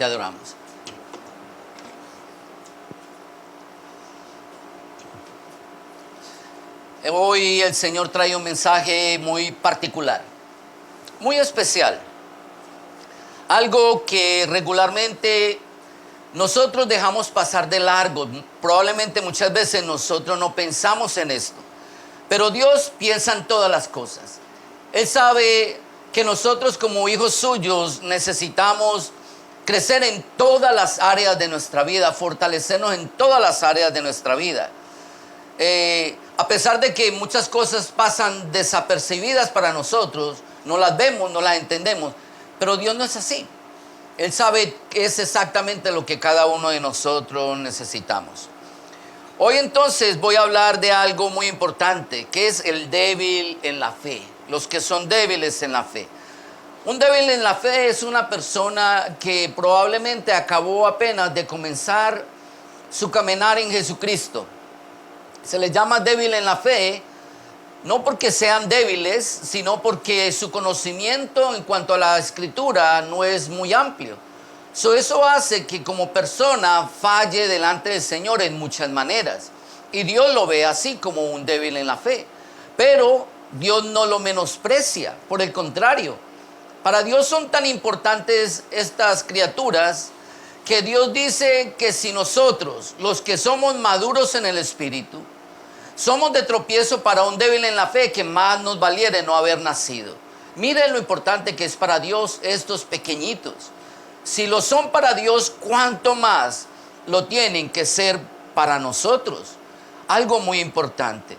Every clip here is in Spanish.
Te adoramos. Hoy el Señor trae un mensaje muy particular, muy especial. Algo que regularmente nosotros dejamos pasar de largo. Probablemente muchas veces nosotros no pensamos en esto. Pero Dios piensa en todas las cosas. Él sabe que nosotros como hijos suyos necesitamos crecer en todas las áreas de nuestra vida, fortalecernos en todas las áreas de nuestra vida. A pesar de que muchas cosas pasan desapercibidas para nosotros, no las vemos, no las entendemos, pero Dios no es así. Él sabe que es exactamente lo que cada uno de nosotros necesitamos. Hoy entonces voy a hablar de algo muy importante, que es el débil en la fe, los que son débiles en la fe. Un débil en la fe es una persona que probablemente acabó apenas de comenzar su caminar en Jesucristo. Se les llama débil en la fe, no porque sean débiles, sino porque su conocimiento en cuanto a la Escritura no es muy amplio. Eso hace que como persona falle delante del Señor en muchas maneras. Y Dios lo ve así, como un débil en la fe. Pero Dios no lo menosprecia, por el contrario. Para Dios son tan importantes estas criaturas que Dios dice que si nosotros, los que somos maduros en el Espíritu, somos de tropiezo para un débil en la fe, que más nos valiere no haber nacido. Miren lo importante que es para Dios estos pequeñitos. Si lo son para Dios, ¿cuánto más lo tienen que ser para nosotros? Algo muy importante.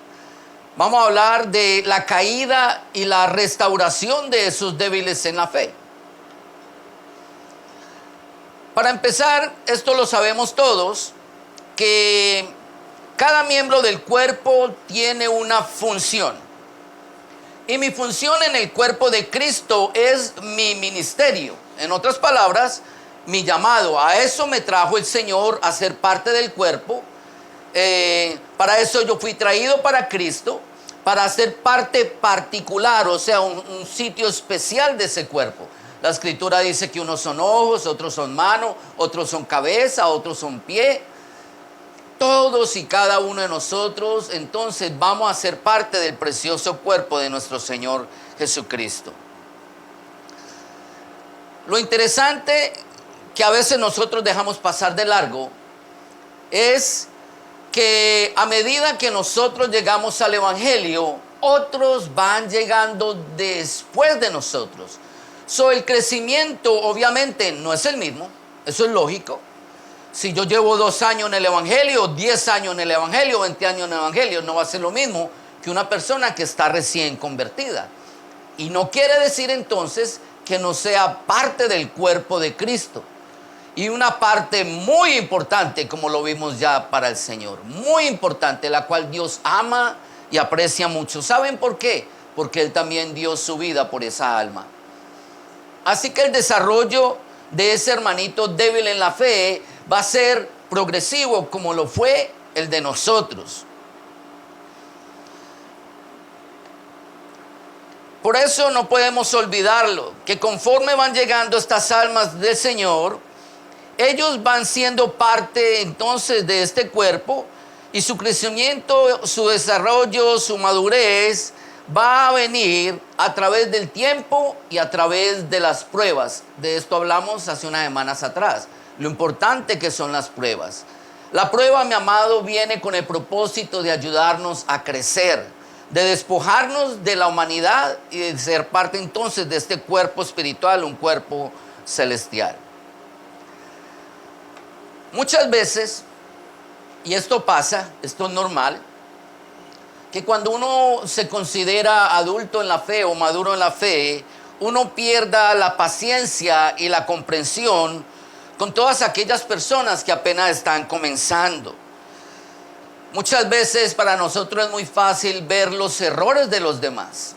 Vamos a hablar de la caída y la restauración de esos débiles en la fe. Para empezar, esto lo sabemos todos, que cada miembro del cuerpo tiene una función. Y mi función en el cuerpo de Cristo es mi ministerio. En otras palabras, mi llamado. A eso me trajo el Señor, a ser parte del cuerpo. Para eso yo fui traído para Cristo, para ser parte particular, o sea, un sitio especial de ese cuerpo. La Escritura dice que unos son ojos, otros son manos, otros son cabeza, otros son pie. Todos y cada uno de nosotros, entonces, vamos a ser parte del precioso cuerpo de nuestro Señor Jesucristo. Lo interesante que a veces nosotros dejamos pasar de largo es que a medida que nosotros llegamos al Evangelio, otros van llegando después de nosotros. El crecimiento obviamente no es el mismo, eso es lógico. Si yo llevo 2 años en el Evangelio, 10 años en el Evangelio, 20 años en el Evangelio, no va a ser lo mismo que una persona que está recién convertida. Y no quiere decir entonces que no sea parte del cuerpo de Cristo. Y una parte muy importante, como lo vimos ya para el Señor, muy importante, la cual Dios ama y aprecia mucho. ¿Saben por qué? Porque Él también dio su vida por esa alma. Así que el desarrollo de ese hermanito débil en la fe va a ser progresivo, como lo fue el de nosotros. Por eso no podemos olvidarlo, que conforme van llegando estas almas del Señor, ellos van siendo parte entonces de este cuerpo, y su crecimiento, su desarrollo, su madurez va a venir a través del tiempo y a través de las pruebas. De esto hablamos hace unas semanas atrás, lo importante que son las pruebas. La prueba, mi amado, viene con el propósito de ayudarnos a crecer, de despojarnos de la humanidad y de ser parte entonces de este cuerpo espiritual, un cuerpo celestial. Muchas veces, y esto pasa, esto es normal, que cuando uno se considera adulto en la fe o maduro en la fe, uno pierda la paciencia y la comprensión con todas aquellas personas que apenas están comenzando. Muchas veces para nosotros es muy fácil ver los errores de los demás.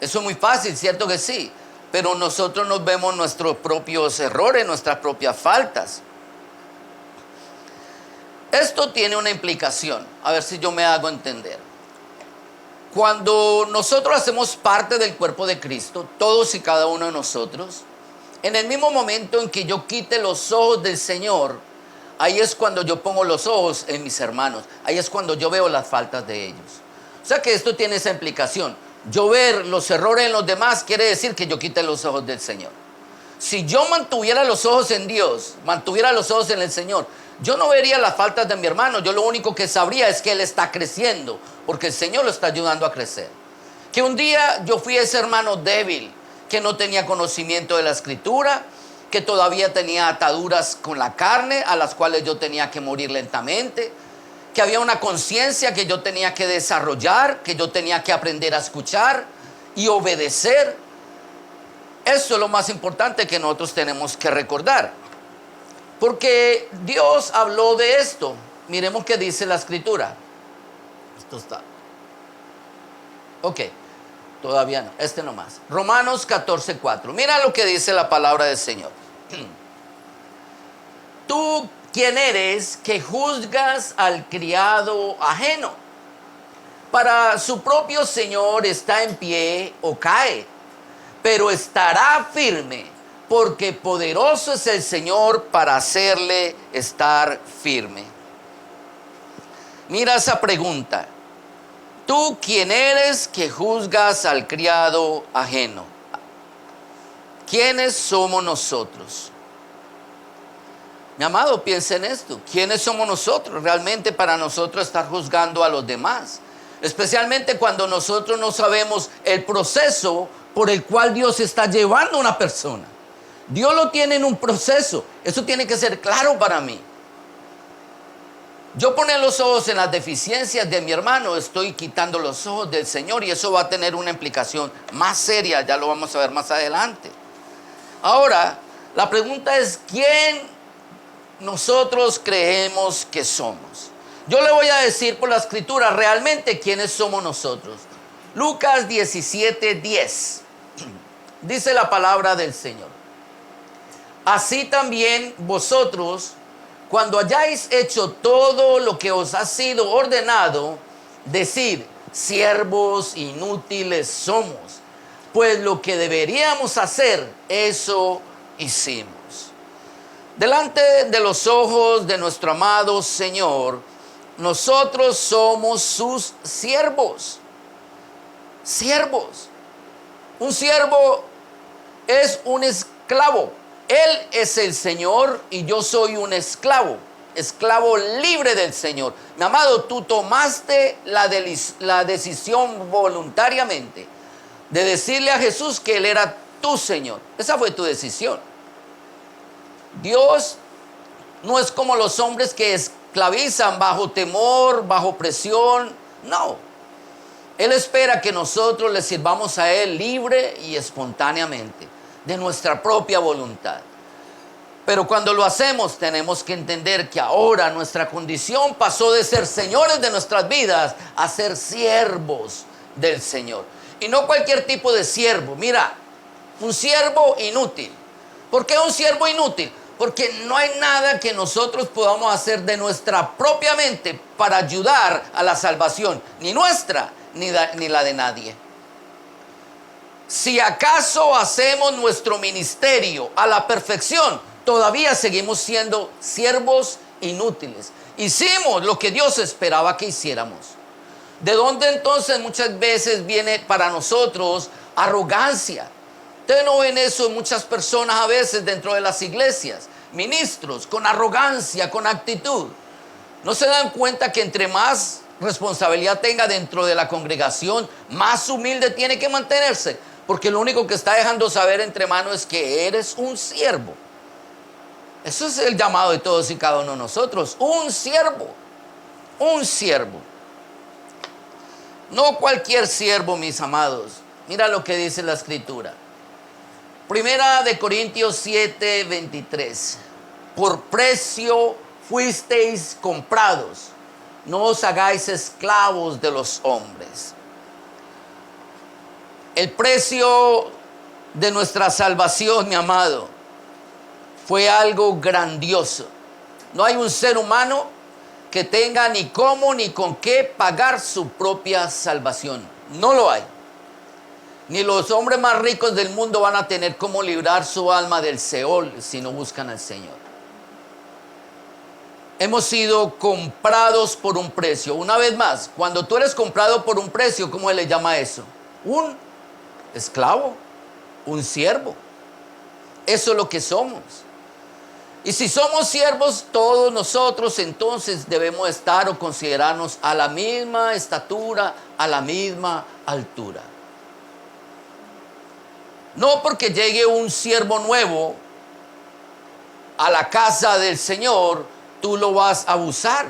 Eso es muy fácil, ¿cierto que sí? Pero nosotros nos vemos nuestros propios errores, nuestras propias faltas. Esto tiene una implicación, a ver si yo me hago entender. Cuando nosotros hacemos parte del cuerpo de Cristo, todos y cada uno de nosotros, En el mismo momento en que yo quite los ojos del Señor, ahí es cuando yo pongo los ojos en mis hermanos. Ahí es cuando yo veo las faltas de ellos. O sea que esto tiene esa implicación. Yo ver los errores en los demás quiere decir que yo quite los ojos del Señor. Si yo mantuviera los ojos en Dios, mantuviera los ojos en el Señor, yo no vería las faltas de mi hermano. Yo lo único que sabría es que él está creciendo, porque el Señor lo está ayudando a crecer. Que un día yo fui ese hermano débil, que no tenía conocimiento de la Escritura, que todavía tenía ataduras con la carne, a las cuales yo tenía que morir lentamente, que había una conciencia que yo tenía que desarrollar, que yo tenía que aprender a escuchar y obedecer. Eso es lo más importante que nosotros tenemos que recordar. Porque Dios habló de esto. Miremos qué dice la Escritura. Esto está. Ok, todavía no, este nomás. Romanos 14:4. Mira lo que dice la palabra del Señor. Tú, ¿quién eres que juzgas al criado ajeno? Para su propio Señor está en pie o cae, pero estará firme, porque poderoso es el Señor para hacerle estar firme. Mira esa pregunta. ¿Tú quién eres que juzgas al criado ajeno? ¿Quiénes somos nosotros? Mi amado, piensa en esto. ¿Quiénes somos nosotros realmente para nosotros estar juzgando a los demás? Especialmente cuando nosotros no sabemos el proceso por el cual Dios está llevando a una persona. Dios lo tiene en un proceso. Eso tiene que ser claro para mí. Yo poner los ojos en las deficiencias de mi hermano, estoy quitando los ojos del Señor, y eso va a tener una implicación más seria, ya lo vamos a ver más adelante. Ahora, la pregunta es, ¿quién nosotros creemos que somos? Yo le voy a decir por la Escritura realmente quiénes somos nosotros. Lucas 17:10. Dice la palabra del Señor. Así también vosotros, cuando hayáis hecho todo lo que os ha sido ordenado, decid, siervos inútiles somos, pues lo que deberíamos hacer, eso hicimos. Delante de los ojos de nuestro amado Señor, nosotros somos sus siervos. Siervos. Un siervo es un esclavo. Él es el Señor y yo soy un esclavo. Esclavo libre del Señor. Mi amado, tú tomaste la decisión voluntariamente de decirle a Jesús que Él era tu Señor. Esa fue tu decisión. Dios no es como los hombres que esclavizan bajo temor, bajo presión. No. Él espera que nosotros le sirvamos a Él libre y espontáneamente, de nuestra propia voluntad. Pero cuando lo hacemos, tenemos que entender que ahora nuestra condición pasó de ser señores de nuestras vidas a ser siervos del Señor. Y no cualquier tipo de siervo. Mira, un siervo inútil. ¿Por qué un siervo inútil? Porque no hay nada que nosotros podamos hacer de nuestra propia mente para ayudar a la salvación, ni nuestra, ni la de nadie. Si acaso hacemos nuestro ministerio a la perfección, todavía seguimos siendo siervos inútiles. Hicimos lo que Dios esperaba que hiciéramos. ¿De dónde entonces muchas veces viene para nosotros arrogancia? Ustedes no ven eso en muchas personas a veces dentro de las iglesias, ministros con arrogancia, con actitud. ¿No se dan cuenta que entre más responsabilidad tenga dentro de la congregación, más humilde tiene que mantenerse? Porque lo único que está dejando saber entre manos es que eres un siervo. Eso es el llamado de todos y cada uno de nosotros. Un siervo. Un siervo. No cualquier siervo, mis amados. Mira lo que dice la Escritura. Primera de Corintios 7:23. Por precio fuisteis comprados. No os hagáis esclavos de los hombres. El precio de nuestra salvación, mi amado, fue algo grandioso. No hay un ser humano que tenga ni cómo ni con qué pagar su propia salvación. No lo hay. Ni los hombres más ricos del mundo van a tener cómo librar su alma del Seol si no buscan al Señor. Hemos sido comprados por un precio. Una vez más, cuando tú eres comprado por un precio, ¿cómo se le llama eso? Un esclavo, un siervo. Eso es lo que somos. Y si somos siervos, todos nosotros entonces debemos estar o considerarnos a la misma estatura, a la misma altura. No porque llegue un siervo nuevo a la casa del Señor, tú lo vas a abusar,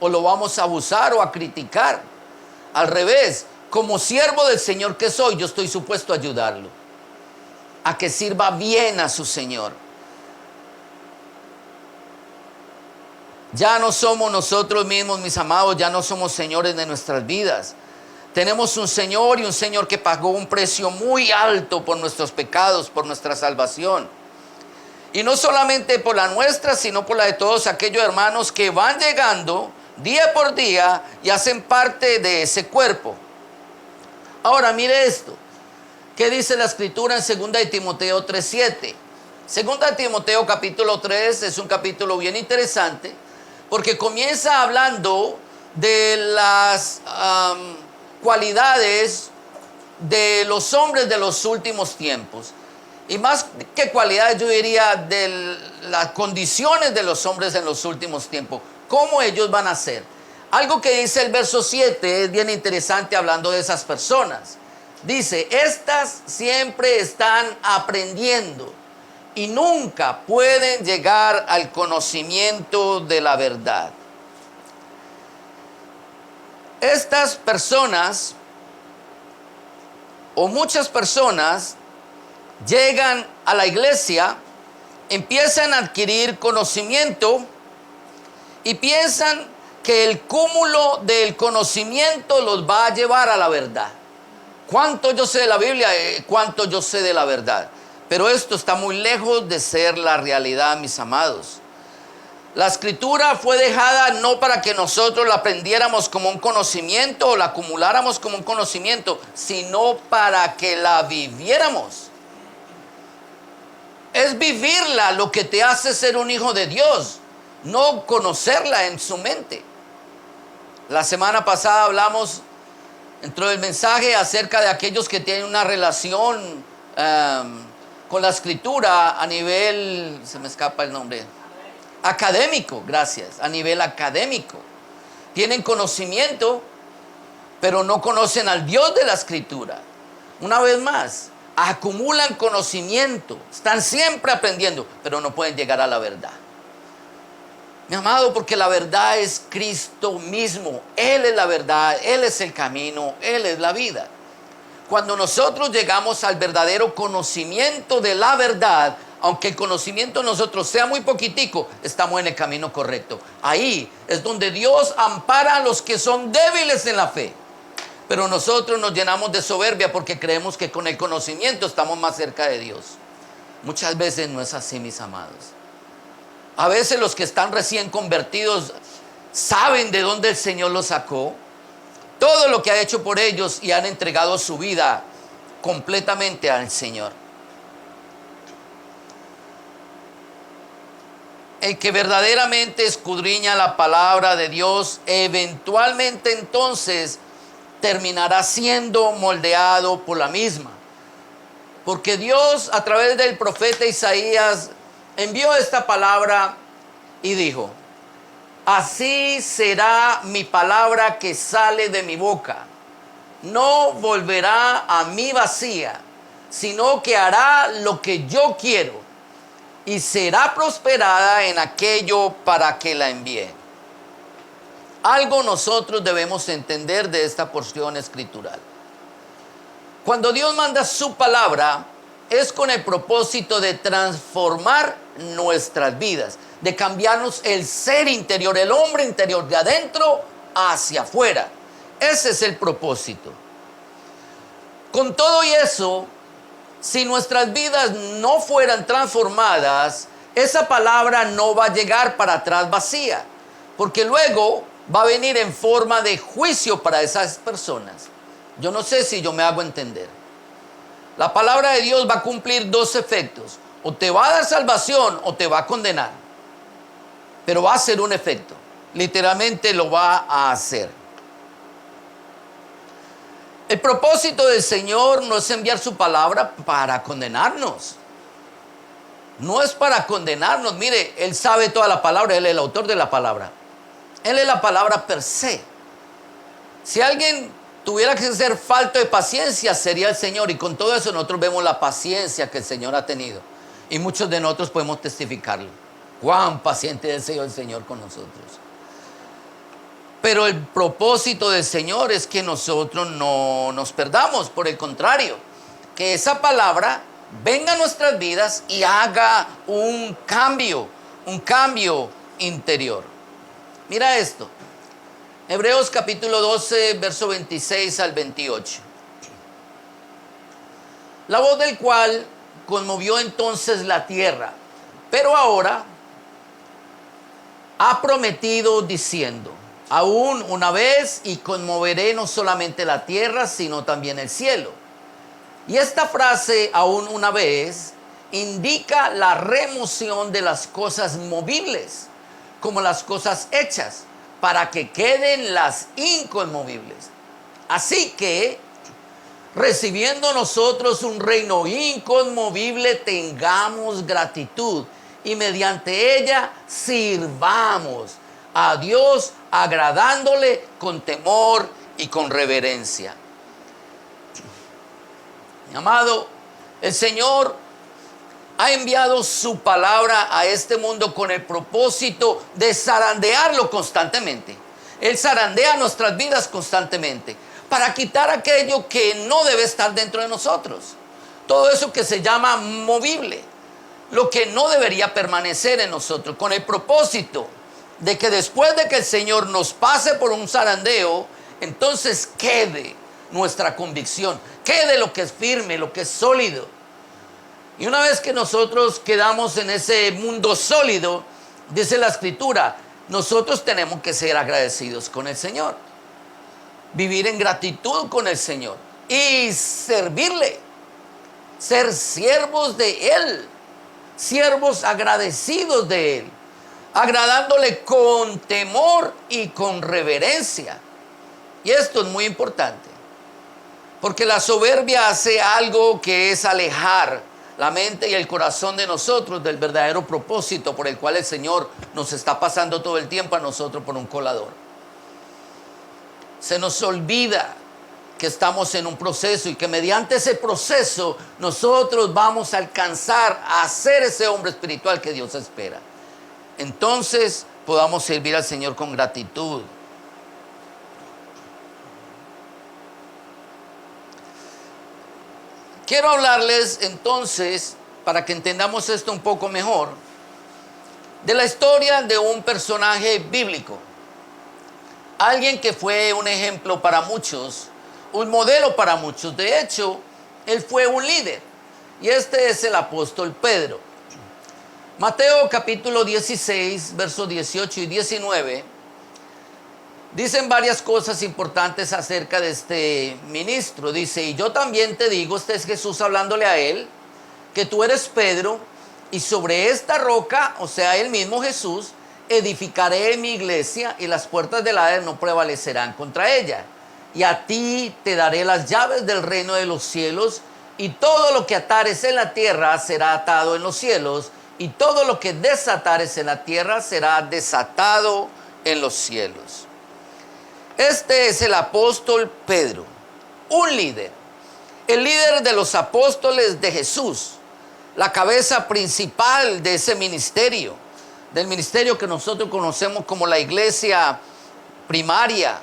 o lo vamos a abusar o a criticar. Al revés, como siervo del Señor que soy, yo estoy supuesto a ayudarlo, a que sirva bien a su Señor. Ya no somos nosotros mismos, mis amados, ya no somos señores de nuestras vidas. Tenemos un Señor y un Señor que pagó un precio muy alto por nuestros pecados, por nuestra salvación. Y no solamente por la nuestra, sino por la de todos aquellos hermanos que van llegando día por día y hacen parte de ese cuerpo. Ahora mire esto. ¿Qué dice la Escritura en 2 de Timoteo 3:7? 2 de Timoteo capítulo 3 es un capítulo bien interesante porque comienza hablando de las cualidades de los hombres de los últimos tiempos. Y más que cualidades, yo diría de las condiciones de los hombres en los últimos tiempos. ¿Cómo ellos van a ser? Algo que dice el verso 7 es bien interesante hablando de esas personas. Dice, estas siempre están aprendiendo y nunca pueden llegar al conocimiento de la verdad. Estas personas, o muchas personas, llegan a la iglesia, empiezan a adquirir conocimiento y piensan que el cúmulo del conocimiento los va a llevar a la verdad. ¿Cuánto yo sé de la Biblia? ¿Cuánto yo sé de la verdad? Pero esto está muy lejos de ser la realidad, mis amados. La Escritura fue dejada no para que nosotros la aprendiéramos como un conocimiento o la acumuláramos como un conocimiento, sino para que la viviéramos. Es vivirla lo que te hace ser un hijo de Dios, no conocerla en su mente. La semana pasada hablamos dentro del mensaje acerca de aquellos que tienen una relación con la Escritura a nivel, se me escapa el nombre, académico, gracias, a nivel académico. Tienen conocimiento, pero no conocen al Dios de la Escritura. Una vez más, acumulan conocimiento, están siempre aprendiendo, pero no pueden llegar a la verdad. Mi amado, porque la verdad es Cristo mismo. Él es la verdad, Él es el camino, Él es la vida. Cuando nosotros llegamos al verdadero conocimiento de la verdad, aunque el conocimiento de nosotros sea muy poquitico, estamos en el camino correcto. Ahí es donde Dios ampara a los que son débiles en la fe. Pero nosotros nos llenamos de soberbia porque creemos que con el conocimiento estamos más cerca de Dios. Muchas veces no es así, mis amados. A veces los que están recién convertidos saben de dónde el Señor los sacó, todo lo que ha hecho por ellos y han entregado su vida completamente al Señor. El que verdaderamente escudriña la palabra de Dios, eventualmente entonces terminará siendo moldeado por la misma. Porque Dios a través del profeta Isaías envió esta palabra y dijo, así será mi palabra que sale de mi boca. No volverá a mí vacía, sino que hará lo que yo quiero y será prosperada en aquello para que la envíe. Algo nosotros debemos entender de esta porción escritural. Cuando Dios manda su palabra, es con el propósito de transformar nuestras vidas, de cambiarnos el ser interior, el hombre interior, de adentro hacia afuera. Ese es el propósito. Con todo y eso, si nuestras vidas no fueran transformadas, esa palabra no va a llegar para atrás vacía, porque luego va a venir en forma de juicio para esas personas. Yo no sé si yo me hago entender. La palabra de Dios va a cumplir dos efectos. O te va a dar salvación o te va a condenar. Pero va a ser un efecto. Literalmente lo va a hacer. El propósito del Señor no es enviar su palabra para condenarnos. No es para condenarnos. Mire, Él sabe toda la palabra. Él es el autor de la palabra. Él es la palabra per se. Si alguien tuviera que ser falto de paciencia, sería el Señor. Y con todo eso nosotros vemos la paciencia que el Señor ha tenido. Y muchos de nosotros podemos testificarlo. Cuán paciente ha sido el Señor con nosotros. Pero el propósito del Señor es que nosotros no nos perdamos. Por el contrario, que esa palabra venga a nuestras vidas y haga un cambio interior. Mira esto. Hebreos capítulo 12, verso 26 al 28. La voz del cual conmovió entonces la tierra, pero ahora ha prometido diciendo: aún una vez y conmoveré no solamente la tierra, sino también el cielo. Y esta frase, aún una vez, indica la remoción de las cosas movibles, como las cosas hechas, para que queden las inconmovibles. Así que, recibiendo nosotros un reino inconmovible, tengamos gratitud y mediante ella sirvamos a Dios, agradándole con temor y con reverencia. Mi amado, el Señor ha enviado su palabra a este mundo con el propósito de zarandearlo constantemente. Él zarandea nuestras vidas constantemente para quitar aquello que no debe estar dentro de nosotros. Todo eso que se llama movible, lo que no debería permanecer en nosotros, con el propósito de que después de que el Señor nos pase por un zarandeo, entonces quede nuestra convicción, quede lo que es firme, lo que es sólido. Y una vez que nosotros quedamos en ese mundo sólido, dice la Escritura, nosotros tenemos que ser agradecidos con el Señor, vivir en gratitud con el Señor y servirle, ser siervos de Él, siervos agradecidos de Él, agradándole con temor y con reverencia. Y esto es muy importante, porque la soberbia hace algo que es alejar la mente y el corazón de nosotros del verdadero propósito por el cual el Señor nos está pasando todo el tiempo a nosotros por un colador. Se nos olvida que estamos en un proceso y que mediante ese proceso nosotros vamos a alcanzar a ser ese hombre espiritual que Dios espera. Entonces podamos servir al Señor con gratitud. Quiero hablarles entonces, para que entendamos esto un poco mejor, de la historia de un personaje bíblico. Alguien que fue un ejemplo para muchos, un modelo para muchos. De hecho, él fue un líder. Y este es el apóstol Pedro. Mateo capítulo 16, versos 18 y 19. Dicen varias cosas importantes acerca de este ministro. Dice, y yo también te digo, este es Jesús hablándole a él, que tú eres Pedro, y sobre esta roca, o sea, él mismo Jesús, edificaré mi iglesia, y las puertas del Hades no prevalecerán contra ella. Y a ti te daré las llaves del reino de los cielos, y todo lo que atares en la tierra será atado en los cielos, y todo lo que desatares en la tierra será desatado en los cielos. Este es el apóstol Pedro, un líder, el líder de los apóstoles de Jesús, la cabeza principal de ese ministerio, del ministerio que nosotros conocemos como la iglesia primaria,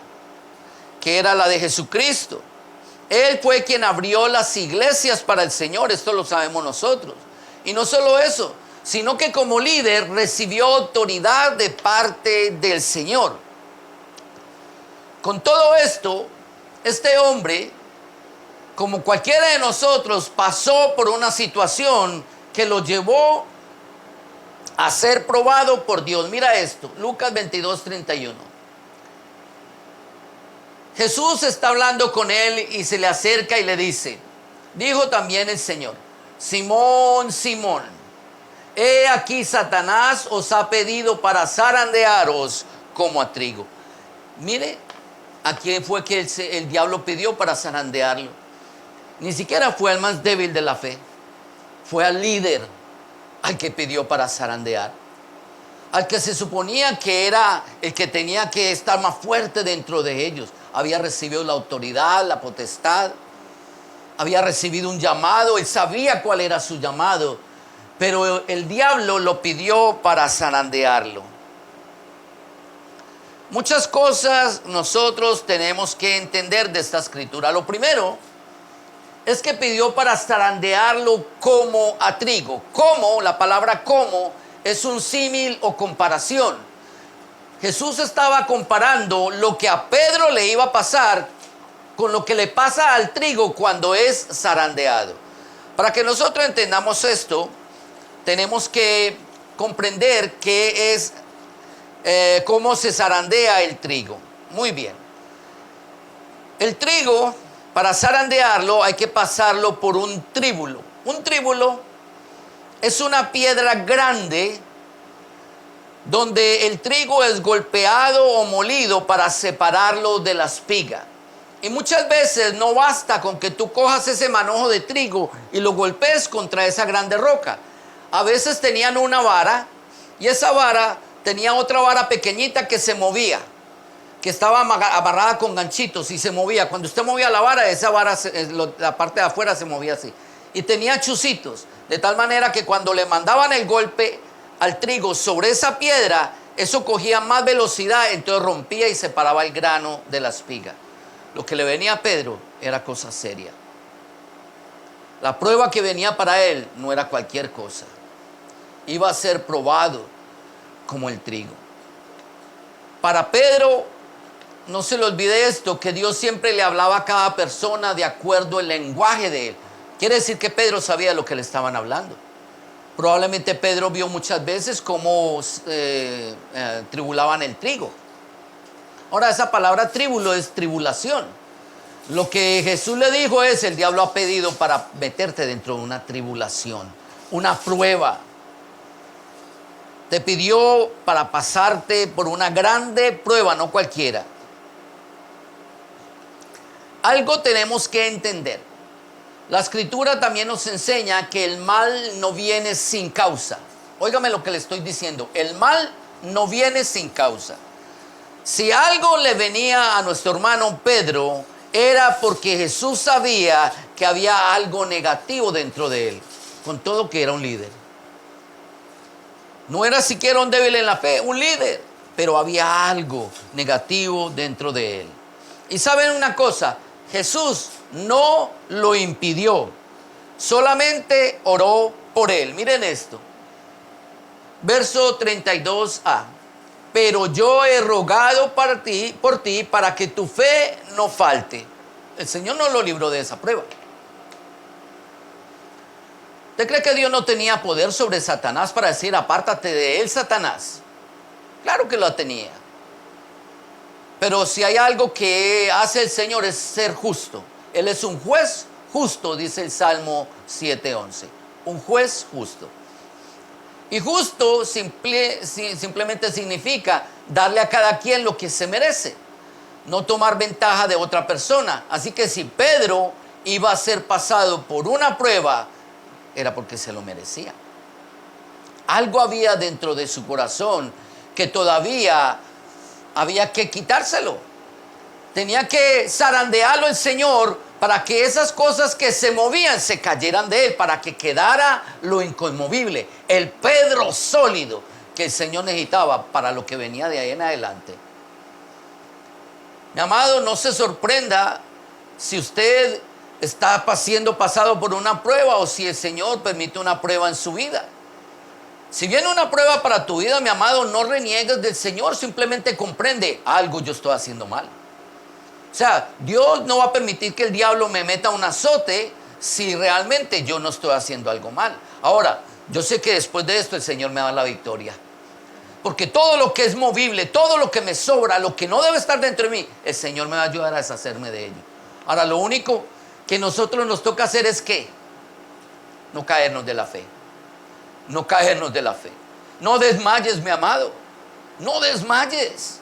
que era la de Jesucristo. Él fue quien abrió las iglesias para el Señor, esto lo sabemos nosotros. Y no solo eso, sino que como líder recibió autoridad de parte del Señor. Con todo esto, este hombre, como cualquiera de nosotros, pasó por una situación que lo llevó a ser probado por Dios. Mira esto, Lucas 22, 31. Jesús está hablando con él y se le acerca y le dice, Dijo también el Señor: Simón, Simón, he aquí Satanás os ha pedido para zarandearos como a trigo. Mire, ¿a quién fue que el diablo pidió para zarandearlo? Ni siquiera fue al más débil de la fe. Fue al líder al que pidió para zarandear. Al que se suponía que era el que tenía que estar más fuerte dentro de ellos. Había recibido la autoridad, la potestad. Había recibido un llamado. Él sabía cuál era su llamado. Pero el diablo lo pidió para zarandearlo. Muchas cosas nosotros tenemos que entender de esta escritura. Lo primero es que pidió para zarandearlo como a trigo. Como, la palabra como, es un símil o comparación. Jesús estaba comparando lo que a Pedro le iba a pasar con lo que le pasa al trigo cuando es zarandeado. Para que nosotros entendamos esto, tenemos que comprender qué es, cómo se zarandea el trigo. Muy bien. El trigo, para zarandearlo, hay que pasarlo por un tríbulo. Un tríbulo es una piedra grande donde el trigo es golpeado o molido para separarlo de la espiga. Y muchas veces no basta con que tú cojas ese manojo de trigo y lo golpees contra esa grande roca. A veces tenían una vara y esa vara tenía otra vara pequeñita que se movía, que estaba amarrada con ganchitos y se movía. Cuando usted movía la vara, esa vara, la parte de afuera se movía así. Y tenía chuzitos, de tal manera que cuando le mandaban el golpe al trigo sobre esa piedra, eso cogía más velocidad, entonces rompía y separaba el grano de la espiga. Lo que le venía a Pedro era cosa seria. La prueba que venía para él no era cualquier cosa. Iba a ser probado como el trigo. Para Pedro, no se le olvide esto, que Dios siempre le hablaba a cada persona de acuerdo al lenguaje de él. Quiere decir que Pedro sabía lo que le estaban hablando. Probablemente Pedro vio muchas veces cómo tribulaban el trigo. Ahora, esa palabra tríbulo es tribulación. Lo que Jesús le dijo es: el diablo ha pedido para meterte dentro de una tribulación, una prueba. Te pidió para pasarte por una grande prueba, no cualquiera. Algo tenemos que entender. La escritura también nos enseña que el mal no viene sin causa. Óigame lo que le estoy diciendo. El mal no viene sin causa. Si algo le venía a nuestro hermano Pedro, era porque Jesús sabía que había algo negativo dentro de él, con todo que era un líder. No era siquiera un débil en la fe, un líder, pero había algo negativo dentro de él. Y saben una cosa, Jesús no lo impidió, solamente oró por él. Miren esto, verso 32a. Pero yo he rogado por ti para que tu fe no falte. El Señor no lo libró de esa prueba. ¿Usted cree que Dios no tenía poder sobre Satanás para decir: apártate de él, Satanás? Claro que lo tenía. Pero si hay algo que hace el Señor es ser justo. Él es un juez justo, dice el Salmo 7:11. Un juez justo. Y justo simplemente significa darle a cada quien lo que se merece, no tomar ventaja de otra persona. Así que si Pedro iba a ser pasado por una prueba, era porque se lo merecía. Algo había dentro de su corazón que todavía había que quitárselo. Tenía que zarandearlo el Señor para que esas cosas que se movían se cayeran de él, para que quedara lo inconmovible, el Pedro sólido que el Señor necesitaba para lo que venía de ahí en adelante. Mi amado, no se sorprenda si usted está siendo pasado por una prueba o si el Señor permite una prueba en su vida. Si viene una prueba para tu vida, mi amado, no reniegues del Señor, simplemente comprende: algo yo estoy haciendo mal. O sea, Dios no va a permitir que el diablo me meta un azote si realmente yo no estoy haciendo algo mal. Ahora, yo sé que después de esto el Señor me da la victoria. Porque todo lo que es movible, todo lo que me sobra, lo que no debe estar dentro de mí, el Señor me va a ayudar a deshacerme de ello. Ahora, lo único que nosotros nos toca hacer es ¿qué? No caernos de la fe. No caernos de la fe. No desmayes, mi amado. No desmayes.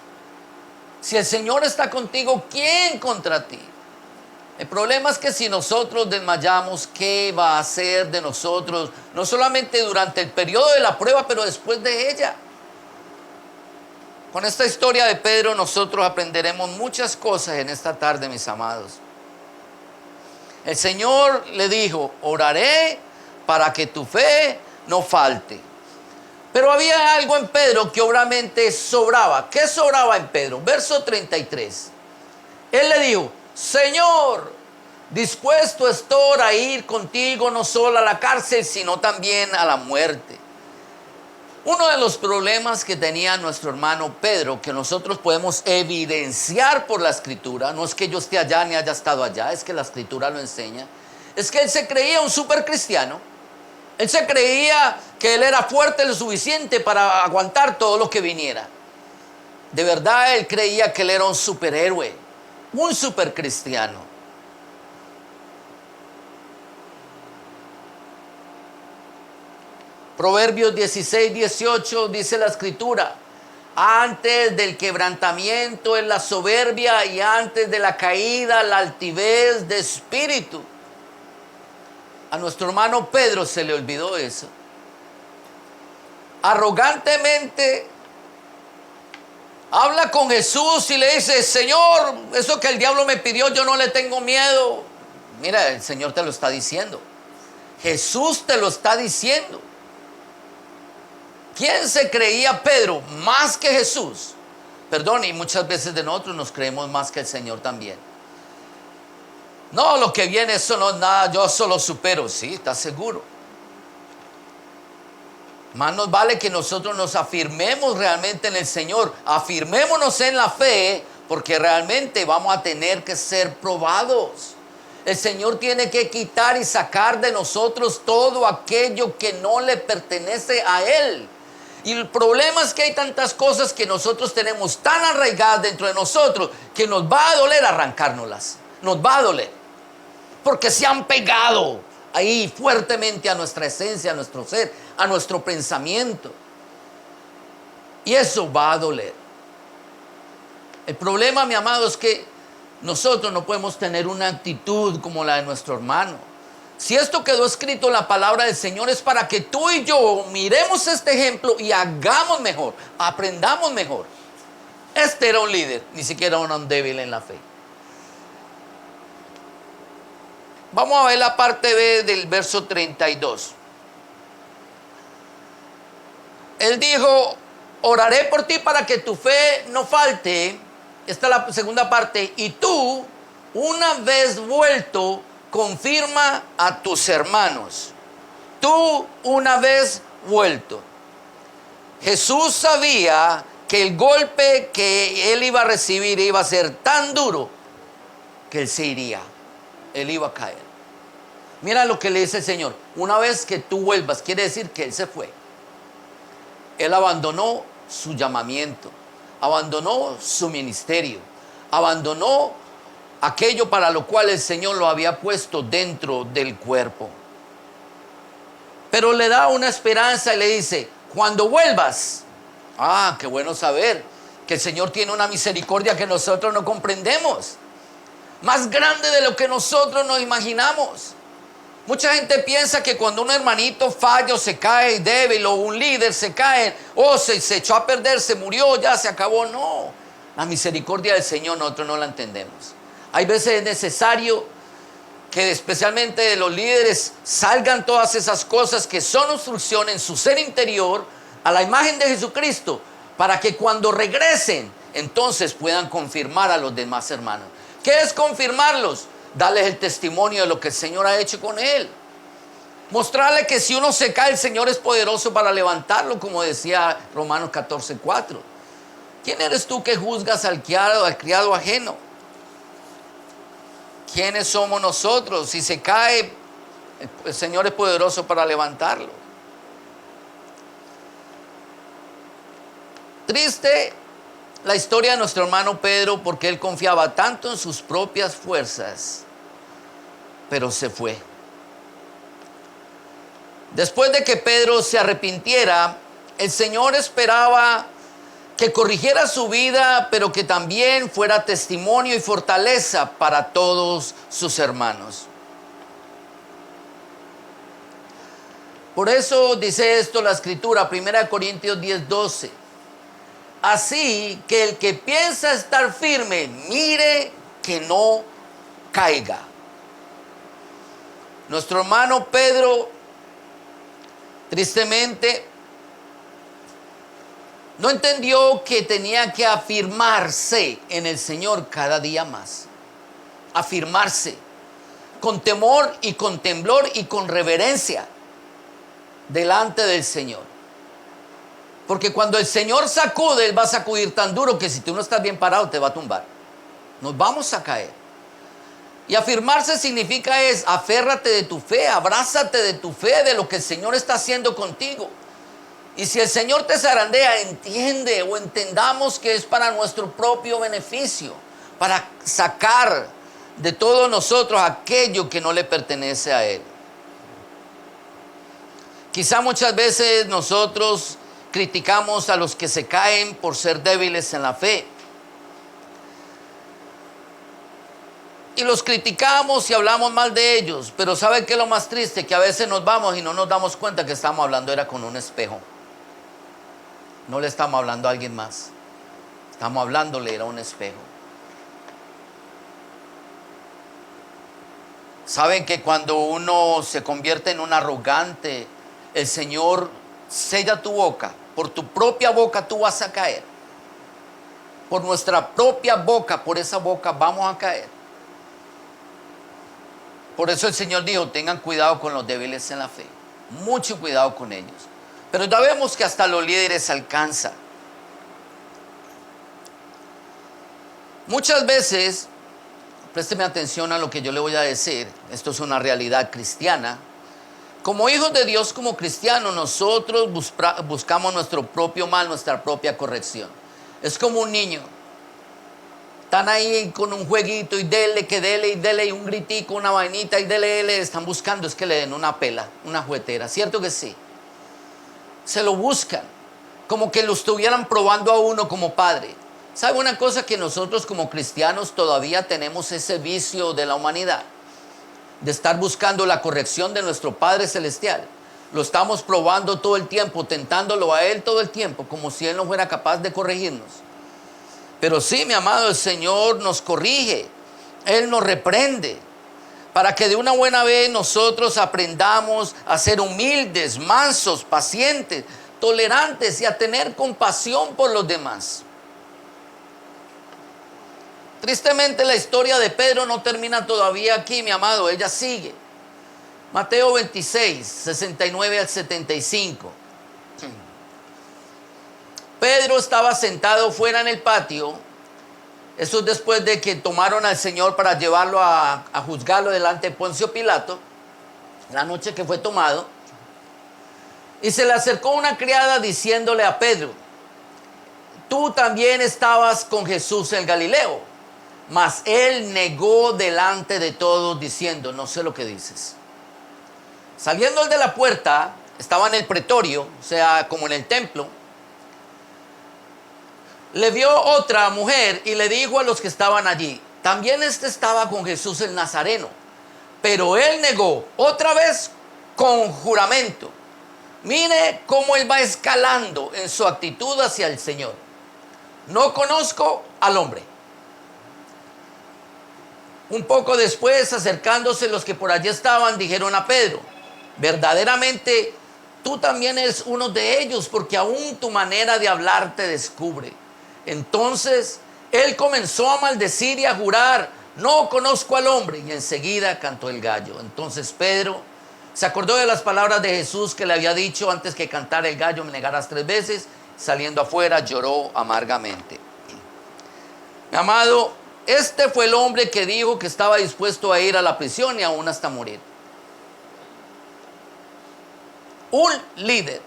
Si el Señor está contigo, ¿quién contra ti? El problema es que si nosotros desmayamos, ¿qué va a hacer de nosotros? No solamente durante el periodo de la prueba, pero después de ella. Con esta historia de Pedro nosotros aprenderemos muchas cosas en esta tarde, mis amados. El Señor le dijo, oraré para que tu fe no falte. Pero había algo en Pedro que obviamente sobraba. ¿Qué sobraba en Pedro? Verso 33. Él le dijo, Señor, dispuesto estoy a ir contigo no solo a la cárcel, sino también a la muerte. Uno de los problemas que tenía nuestro hermano Pedro, que nosotros podemos evidenciar por la Escritura, no es que yo esté allá ni haya estado allá, es que la Escritura lo enseña, es que él se creía un super cristiano. Él se creía que él era fuerte lo suficiente para aguantar todo lo que viniera. De verdad él creía que él era un superhéroe, un super cristiano. Proverbios 16, 18 dice la Escritura, antes del quebrantamiento es la soberbia y antes de la caída la altivez de espíritu. A nuestro hermano Pedro se le olvidó eso. Arrogantemente habla con Jesús y le dice, Señor, eso que el diablo me pidió, yo no le tengo miedo. Mira, el Señor te lo está diciendo. Jesús te lo está diciendo. ¿Quién se creía Pedro más que Jesús? Perdón, y muchas veces de nosotros nos creemos más que el Señor también. No, lo que viene, eso no es nada, yo solo supero. Sí, ¿estás seguro? Más nos vale que nosotros nos afirmemos realmente en el Señor. Afirmémonos en la fe, porque realmente vamos a tener que ser probados. El Señor tiene que quitar y sacar de nosotros todo aquello que no le pertenece a Él. Y el problema es que hay tantas cosas que nosotros tenemos tan arraigadas dentro de nosotros que nos va a doler arrancárnoslas. Nos va a doler. Porque se han pegado ahí fuertemente a nuestra esencia, a nuestro ser, a nuestro pensamiento. Y eso va a doler. El problema, mi amado, es que nosotros no podemos tener una actitud como la de nuestro hermano. Si esto quedó escrito en la palabra del Señor es para que tú y yo miremos este ejemplo y hagamos mejor, aprendamos mejor. Este era un líder, ni siquiera un débil en la fe. Vamos a ver la parte B del verso 32. Él dijo, oraré por ti para que tu fe no falte. Esta es la segunda parte. Y tú, una vez vuelto, confirma a tus hermanos. Tú una vez vuelto. Jesús sabía que el golpe que él iba a recibir iba a ser tan duro que él se iría. Él iba a caer. Mira lo que le dice el Señor. Una vez que tú vuelvas, quiere decir que él se fue. Él abandonó su llamamiento. Abandonó su ministerio. Abandonó aquello para lo cual el Señor lo había puesto dentro del cuerpo. Pero le da una esperanza y le dice, cuando vuelvas, qué bueno saber que el Señor tiene una misericordia que nosotros no comprendemos, más grande de lo que nosotros nos imaginamos. Mucha gente piensa que cuando un hermanito falla o se cae débil o un líder se cae o se echó a perder, se murió, ya se acabó. No, la misericordia del Señor nosotros no la entendemos. Hay veces es necesario que especialmente de los líderes salgan todas esas cosas que son obstrucción en su ser interior a la imagen de Jesucristo, para que cuando regresen entonces puedan confirmar a los demás hermanos. ¿Qué es confirmarlos? Darles el testimonio de lo que el Señor ha hecho con él. Mostrarle que si uno se cae, el Señor es poderoso para levantarlo, como decía Romanos 14:4. ¿Quién eres tú que juzgas al criado ajeno? ¿Quiénes somos nosotros? Si se cae, el Señor es poderoso para levantarlo. Triste la historia de nuestro hermano Pedro, porque él confiaba tanto en sus propias fuerzas pero se fue. Después de que Pedro se arrepintiera, el Señor esperaba que corrigiera su vida, pero que también fuera testimonio y fortaleza para todos sus hermanos. Por eso dice esto la Escritura, 1 Corintios 10:12. Así que el que piensa estar firme, mire que no caiga. Nuestro hermano Pedro, tristemente, no entendió que tenía que afirmarse en el Señor cada día más. Afirmarse con temor y con temblor y con reverencia delante del Señor. Porque cuando el Señor sacude, Él va a sacudir tan duro que si tú no estás bien parado te va a tumbar. Nos vamos a caer. Y afirmarse significa aférrate de tu fe, abrázate de tu fe, de lo que el Señor está haciendo contigo. Y si el Señor te zarandea, entiende o entendamos que es para nuestro propio beneficio, para sacar de todos nosotros aquello que no le pertenece a Él. Quizá muchas veces nosotros criticamos a los que se caen por ser débiles en la fe. Y los criticamos y hablamos mal de ellos, pero ¿sabe qué es lo más triste? Que a veces nos vamos y no nos damos cuenta que estamos hablando era con un espejo. No le estamos hablando a alguien más. Estamos hablándole a un espejo. Saben que cuando uno se convierte en un arrogante, el Señor sella tu boca. Por tu propia boca tú vas a caer. Por nuestra propia boca, por esa boca vamos a caer. Por eso el Señor dijo, tengan cuidado con los débiles en la fe. Mucho cuidado con ellos. Pero ya vemos que hasta los líderes alcanza. Muchas veces, présteme atención a lo que yo le voy a decir, esto es una realidad cristiana. Como hijos de Dios, como cristianos, nosotros buscamos nuestro propio mal, nuestra propia corrección. Es como un niño. Están ahí con un jueguito y dele, que dele, y dele, y un gritico, una vainita, y dele, están buscando, es que le den una pela, una juguetera, ¿cierto que sí? Se lo buscan, como que lo estuvieran probando a uno como padre. ¿Sabe una cosa? Que nosotros como cristianos todavía tenemos ese vicio de la humanidad, de estar buscando la corrección de nuestro Padre Celestial. Lo estamos probando todo el tiempo, tentándolo a Él todo el tiempo, como si Él no fuera capaz de corregirnos. Pero sí, mi amado, el Señor nos corrige, Él nos reprende, para que de una buena vez nosotros aprendamos a ser humildes, mansos, pacientes, tolerantes y a tener compasión por los demás. Tristemente la historia de Pedro no termina todavía aquí, mi amado, ella sigue. Mateo 26, 69 al 75. Pedro estaba sentado fuera en el patio. Eso es después de que tomaron al Señor para llevarlo a juzgarlo delante de Poncio Pilato, la noche que fue tomado. Y se le acercó una criada diciéndole a Pedro, tú también estabas con Jesús el Galileo. Mas él negó delante de todos diciendo, no sé lo que dices. Saliendo él de la puerta, estaba en el pretorio, o sea, como en el templo. Le vio otra mujer y le dijo a los que estaban allí, también estaba con Jesús el Nazareno. Pero él negó otra vez con juramento. Mire cómo él va escalando en su actitud hacia el Señor. No conozco al hombre. Un poco después, acercándose los que por allí estaban, dijeron a Pedro, verdaderamente tú también eres uno de ellos, porque aún tu manera de hablar te descubre. Entonces él comenzó a maldecir y a jurar, no conozco al hombre, y enseguida cantó el gallo. Entonces Pedro se acordó de las palabras de Jesús que le había dicho, antes que cantara el gallo me negarás 3 veces. Saliendo afuera lloró amargamente. Mi amado, este fue el hombre que dijo que estaba dispuesto a ir a la prisión y aún hasta morir. Un líder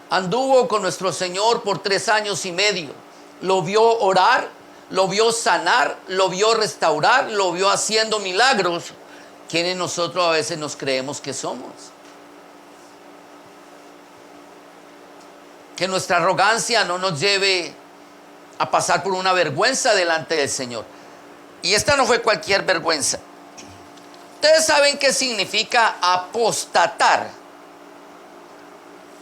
anduvo con nuestro Señor por 3 años y medio. Lo vio orar, lo vio sanar, lo vio restaurar, lo vio haciendo milagros ¿Quiénes nosotros a veces nos creemos que somos? Que nuestra arrogancia no nos lleve a pasar por una vergüenza delante del Señor. Y esta no fue cualquier vergüenza. Ustedes saben qué significa apostatar.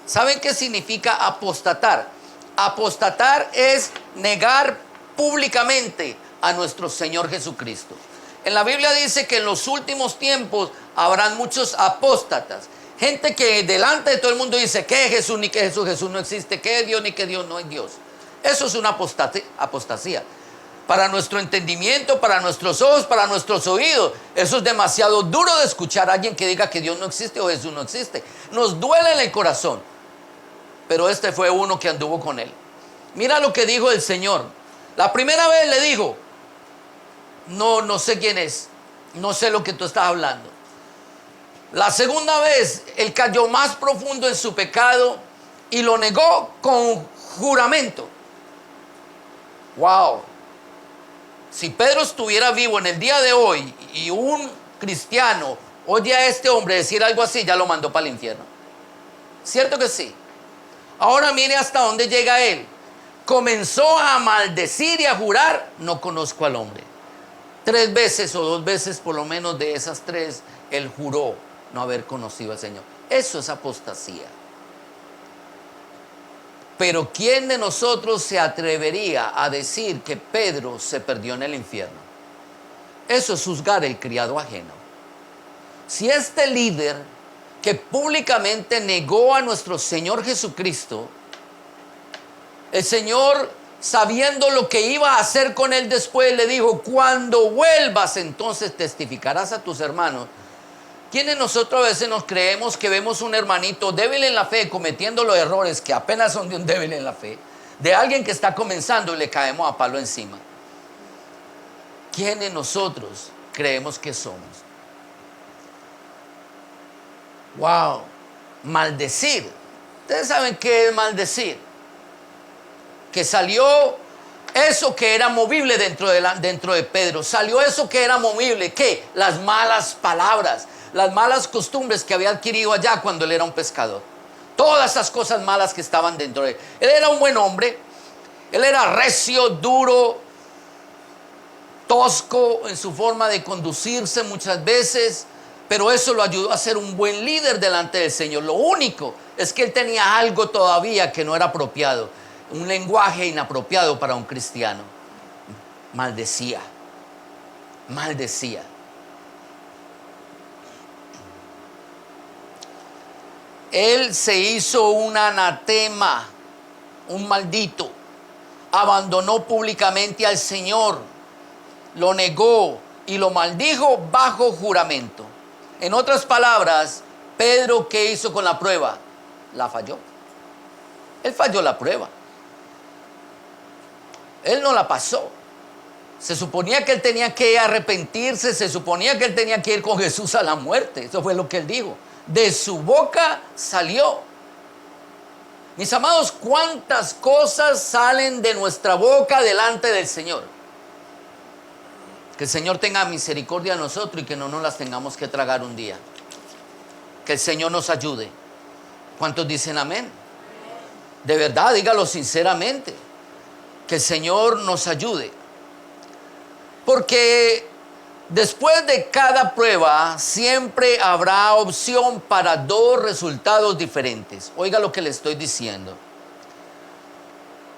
¿Saben qué significa apostatar? Apostatar es negar públicamente a nuestro Señor Jesucristo. En la Biblia dice que en los últimos tiempos habrán muchos apóstatas. Gente que delante de todo el mundo dice que Jesús ni que Jesús, Jesús no existe, que es Dios ni que Dios no es Dios. Eso es una apostasía. Para nuestro entendimiento, para nuestros ojos, para nuestros oídos, eso es demasiado duro de escuchar a alguien que diga que Dios no existe o Jesús no existe. Nos duele en el corazón. Pero este fue uno que anduvo con él. Mira lo que dijo el Señor. La primera vez le dijo: no sé quién es, no sé lo que tú estás hablando. La segunda vez, él cayó más profundo en su pecado y lo negó con juramento. Wow. Si Pedro estuviera vivo en el día de hoy y un cristiano oye a este hombre decir algo así, ya lo mandó para el infierno. ¿Cierto que sí? Ahora mire hasta dónde llega él. Comenzó a maldecir y a jurar: no conozco al hombre. 3 veces o 2 veces por lo menos de esas 3, él juró no haber conocido al Señor. Eso es apostasía. Pero ¿quién de nosotros se atrevería a decir que Pedro se perdió en el infierno? Eso es juzgar el criado ajeno. Si este líder que públicamente negó a nuestro Señor Jesucristo, el Señor, sabiendo lo que iba a hacer con él después, le dijo: cuando vuelvas, entonces testificarás a tus hermanos. ¿Quiénes nosotros a veces nos creemos que vemos un hermanito débil en la fe cometiendo los errores que apenas son de un débil en la fe, de alguien que está comenzando, y le caemos a palo encima? ¿Quiénes nosotros creemos que somos? Wow, maldecir. Ustedes saben qué es maldecir. Que salió eso que era movible dentro de Pedro. Salió eso que era movible. ¿Qué? Las malas palabras, las malas costumbres que había adquirido allá cuando él era un pescador. Todas esas cosas malas que estaban dentro de él. Él era un buen hombre. Él era recio, duro, tosco en su forma de conducirse muchas veces. Pero eso lo ayudó a ser un buen líder delante del Señor. Lo único es que él tenía algo todavía que no era apropiado. Un lenguaje inapropiado para un cristiano. Maldecía. Él se hizo un anatema, un maldito. Abandonó públicamente al Señor. Lo negó y lo maldijo bajo juramento. En otras palabras, Pedro, ¿qué hizo con la prueba? La falló. Él falló la prueba. Él no la pasó. Se suponía que él tenía que arrepentirse, se suponía que él tenía que ir con Jesús a la muerte. Eso fue lo que él dijo. De su boca salió. Mis amados, ¿cuántas cosas salen de nuestra boca delante del Señor? Que el Señor tenga misericordia de nosotros y que no nos las tengamos que tragar un día. Que el Señor nos ayude. ¿Cuántos dicen amén? De verdad, dígalo sinceramente. Que el Señor nos ayude. Porque después de cada prueba siempre habrá opción para 2 resultados diferentes. Oiga lo que le estoy diciendo.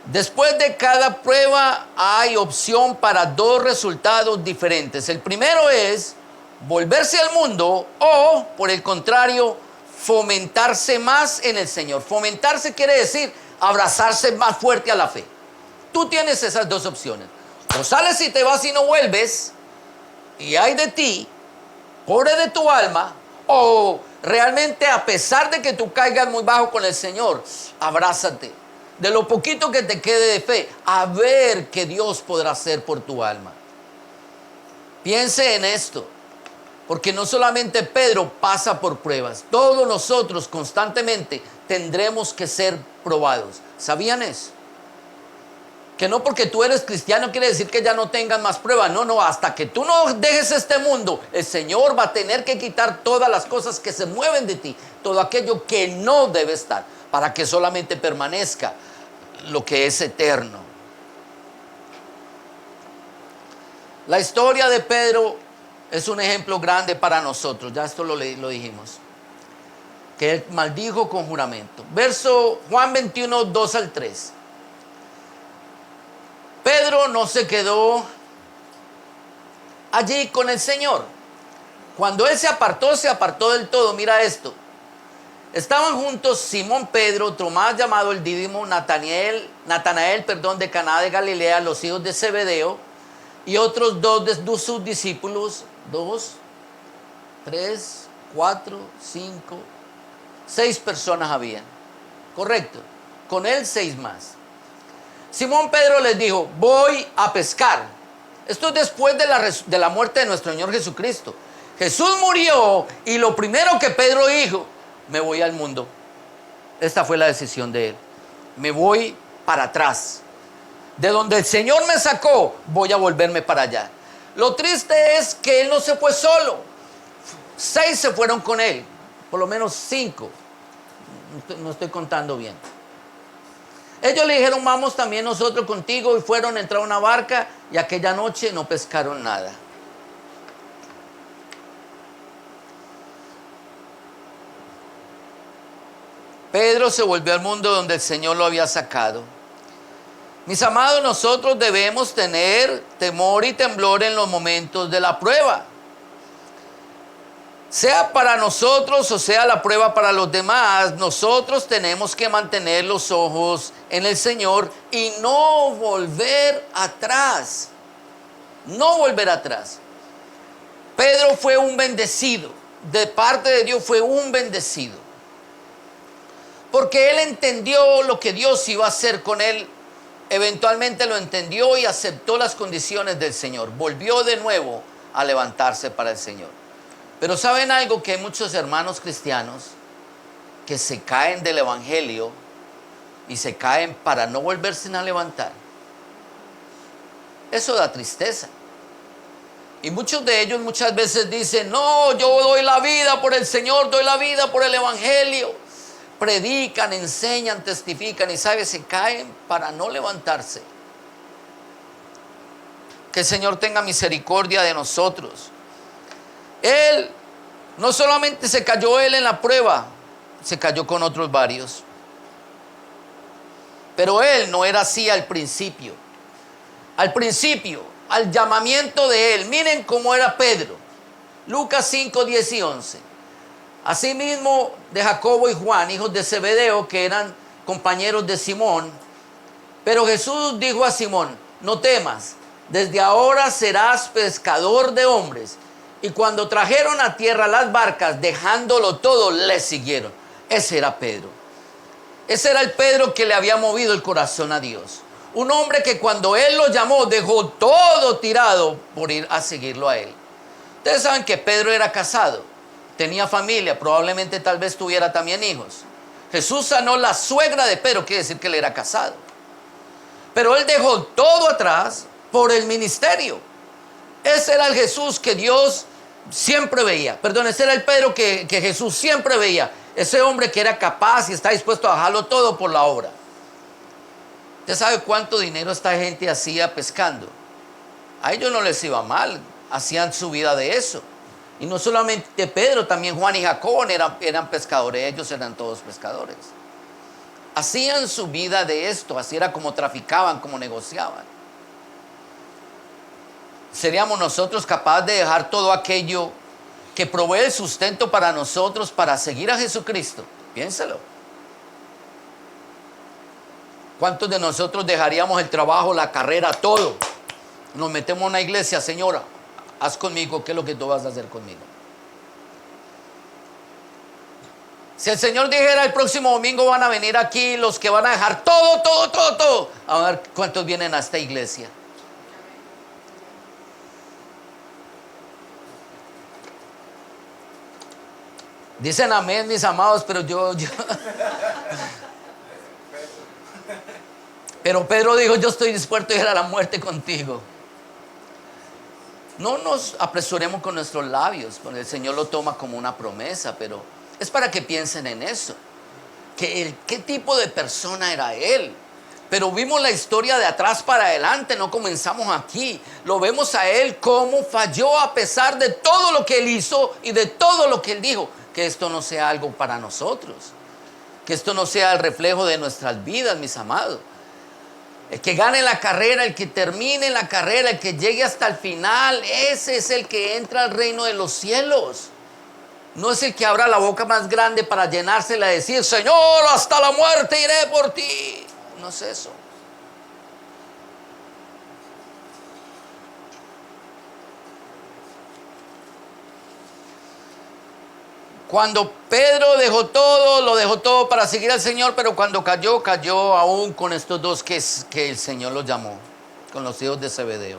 Después de cada prueba hay opción para 2 resultados diferentes. El primero es volverse al mundo o, por el contrario, fomentarse más en el Señor. Fomentarse quiere decir abrazarse más fuerte a la fe. Tú tienes esas 2 opciones. O sales y te vas y no vuelves, y ay de ti, pobre de tu alma, o realmente a pesar de que tú caigas muy bajo con el Señor, abrázate. De lo poquito que te quede de fe, a ver qué Dios podrá hacer por tu alma. Piense en esto, porque no solamente Pedro pasa por pruebas, todos nosotros constantemente tendremos que ser probados. ¿Sabían eso? Que no porque tú eres cristiano quiere decir que ya no tengan más pruebas. No, no, hasta que tú no dejes este mundo, el Señor va a tener que quitar todas las cosas que se mueven de ti, todo aquello que no debe estar, para que solamente permanezca lo que es eterno. La historia de Pedro es un ejemplo grande para nosotros, ya esto lo dijimos, que él maldijo con juramento. Verso Juan 21, 2 al 3. Pedro no se quedó allí con el Señor. Cuando él se apartó del todo. Mira esto. Estaban juntos Simón Pedro, Tomás llamado el Dídimo, Natanael, de Caná de Galilea, los hijos de Zebedeo, y otros dos de sus discípulos, 2, 3, 4, 5, 6 personas habían. Correcto. Con él 6 más. Simón Pedro les dijo, voy a pescar. Esto es después de la muerte de nuestro Señor Jesucristo. Jesús murió y lo primero que Pedro dijo, me voy al mundo. Esta fue la decisión de él. Me voy para atrás. De donde el Señor me sacó, voy a volverme para allá. Lo triste es que él no se fue solo. 6 se fueron con él. Por lo menos 5. No estoy contando bien. Ellos le dijeron, vamos también nosotros contigo, y fueron a entrar a una barca y aquella noche no pescaron nada. Pedro se volvió al mundo donde el Señor lo había sacado. Mis amados, nosotros debemos tener temor y temblor en los momentos de la prueba. Sea para nosotros o sea la prueba para los demás, nosotros tenemos que mantener los ojos en el Señor y no volver atrás. No volver atrás. Pedro fue un bendecido. De parte de Dios fue un bendecido. Porque él entendió lo que Dios iba a hacer con él. Eventualmente lo entendió y aceptó las condiciones del Señor. Volvió de nuevo a levantarse para el Señor. Pero ¿saben algo? Que hay muchos hermanos cristianos que se caen del evangelio y se caen para no volverse a levantar. Eso da tristeza. Y muchos de ellos muchas veces dicen, no, yo doy la vida por el Señor, doy la vida por el evangelio. Predican, enseñan, testifican y ¿sabes? Se caen para no levantarse. Que el Señor tenga misericordia de nosotros. Él, no solamente se cayó él en la prueba, se cayó con otros varios. Pero él no era así al principio. Al principio, al llamamiento de él, miren cómo era Pedro. Lucas 5, 10 y 11. Asimismo de Jacobo y Juan, hijos de Zebedeo, que eran compañeros de Simón. Pero Jesús dijo a Simón, no temas, desde ahora serás pescador de hombres. Y cuando trajeron a tierra las barcas, dejándolo todo, le siguieron. Ese era Pedro. Ese era el Pedro que le había movido el corazón a Dios. Un hombre que cuando él lo llamó, dejó todo tirado por ir a seguirlo a él. Ustedes saben que Pedro era casado, tenía familia, probablemente tal vez tuviera también hijos. Jesús sanó la suegra de Pedro, quiere decir que él era casado. Pero él dejó todo atrás por el ministerio. Ese era el Jesús que Dios siempre veía. Perdón, ese era el Pedro que Jesús siempre veía. Ese hombre que era capaz y está dispuesto a dejarlo todo por la obra. ¿Usted sabe cuánto dinero esta gente hacía pescando? A ellos no les iba mal, hacían su vida de eso. Y no solamente Pedro, también Juan y Jacob eran pescadores, ellos eran todos pescadores. Hacían su vida de esto, así era como traficaban, como negociaban. ¿Seríamos nosotros capaces de dejar todo aquello que provee el sustento para nosotros para seguir a Jesucristo? Piénselo. ¿Cuántos de nosotros dejaríamos el trabajo, la carrera, todo? Nos metemos en una iglesia, Señora, haz conmigo, ¿qué es lo que tú vas a hacer conmigo? Si el Señor dijera el próximo domingo van a venir aquí los que van a dejar todo, a ver cuántos vienen a esta iglesia. Dicen amén, mis amados, pero yo Pero Pedro dijo, yo estoy dispuesto a ir a la muerte contigo. No nos apresuremos con nuestros labios, porque el Señor lo toma como una promesa, pero es para que piensen en eso. ¿Qué tipo de persona era él? Pero vimos la historia de atrás para adelante, no comenzamos aquí. Lo vemos a él cómo falló a pesar de todo lo que él hizo y de todo lo que él dijo. Que esto no sea algo para nosotros. Que esto no sea el reflejo de nuestras vidas, mis amados. El que gane la carrera, el que termine la carrera, el que llegue hasta el final, ese es el que entra al reino de los cielos. No es el que abra la boca más grande para llenársela y decir, Señor, hasta la muerte iré por ti. No es eso. Cuando Pedro dejó todo, lo dejó todo para seguir al Señor, pero cuando cayó aún con estos dos que el Señor los llamó, con los hijos de Zebedeo.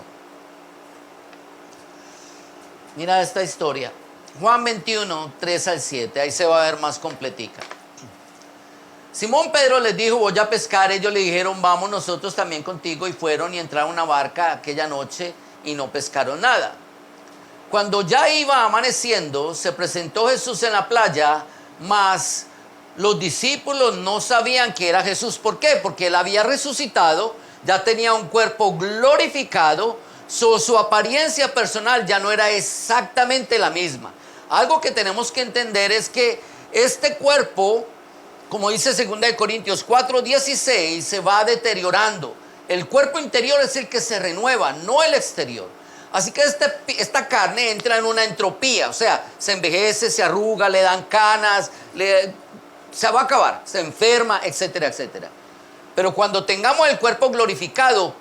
Mira esta historia. Juan 21, 3 al 7, ahí se va a ver más completica. Simón Pedro les dijo, voy a pescar. Ellos le dijeron, vamos nosotros también contigo. Y fueron y entraron a una barca aquella noche y no pescaron nada. Cuando ya iba amaneciendo, se presentó Jesús en la playa, mas los discípulos no sabían que era Jesús. ¿Por qué? Porque él había resucitado, ya tenía un cuerpo glorificado, su apariencia personal ya no era exactamente la misma. Algo que tenemos que entender es que este cuerpo, como dice 2 Corintios 4:16, se va deteriorando. El cuerpo interior es el que se renueva, no el exterior. Así que esta carne entra en una entropía, o sea, se envejece, se arruga, le dan canas, se va a acabar, se enferma, etcétera, etcétera. Pero cuando tengamos el cuerpo glorificado,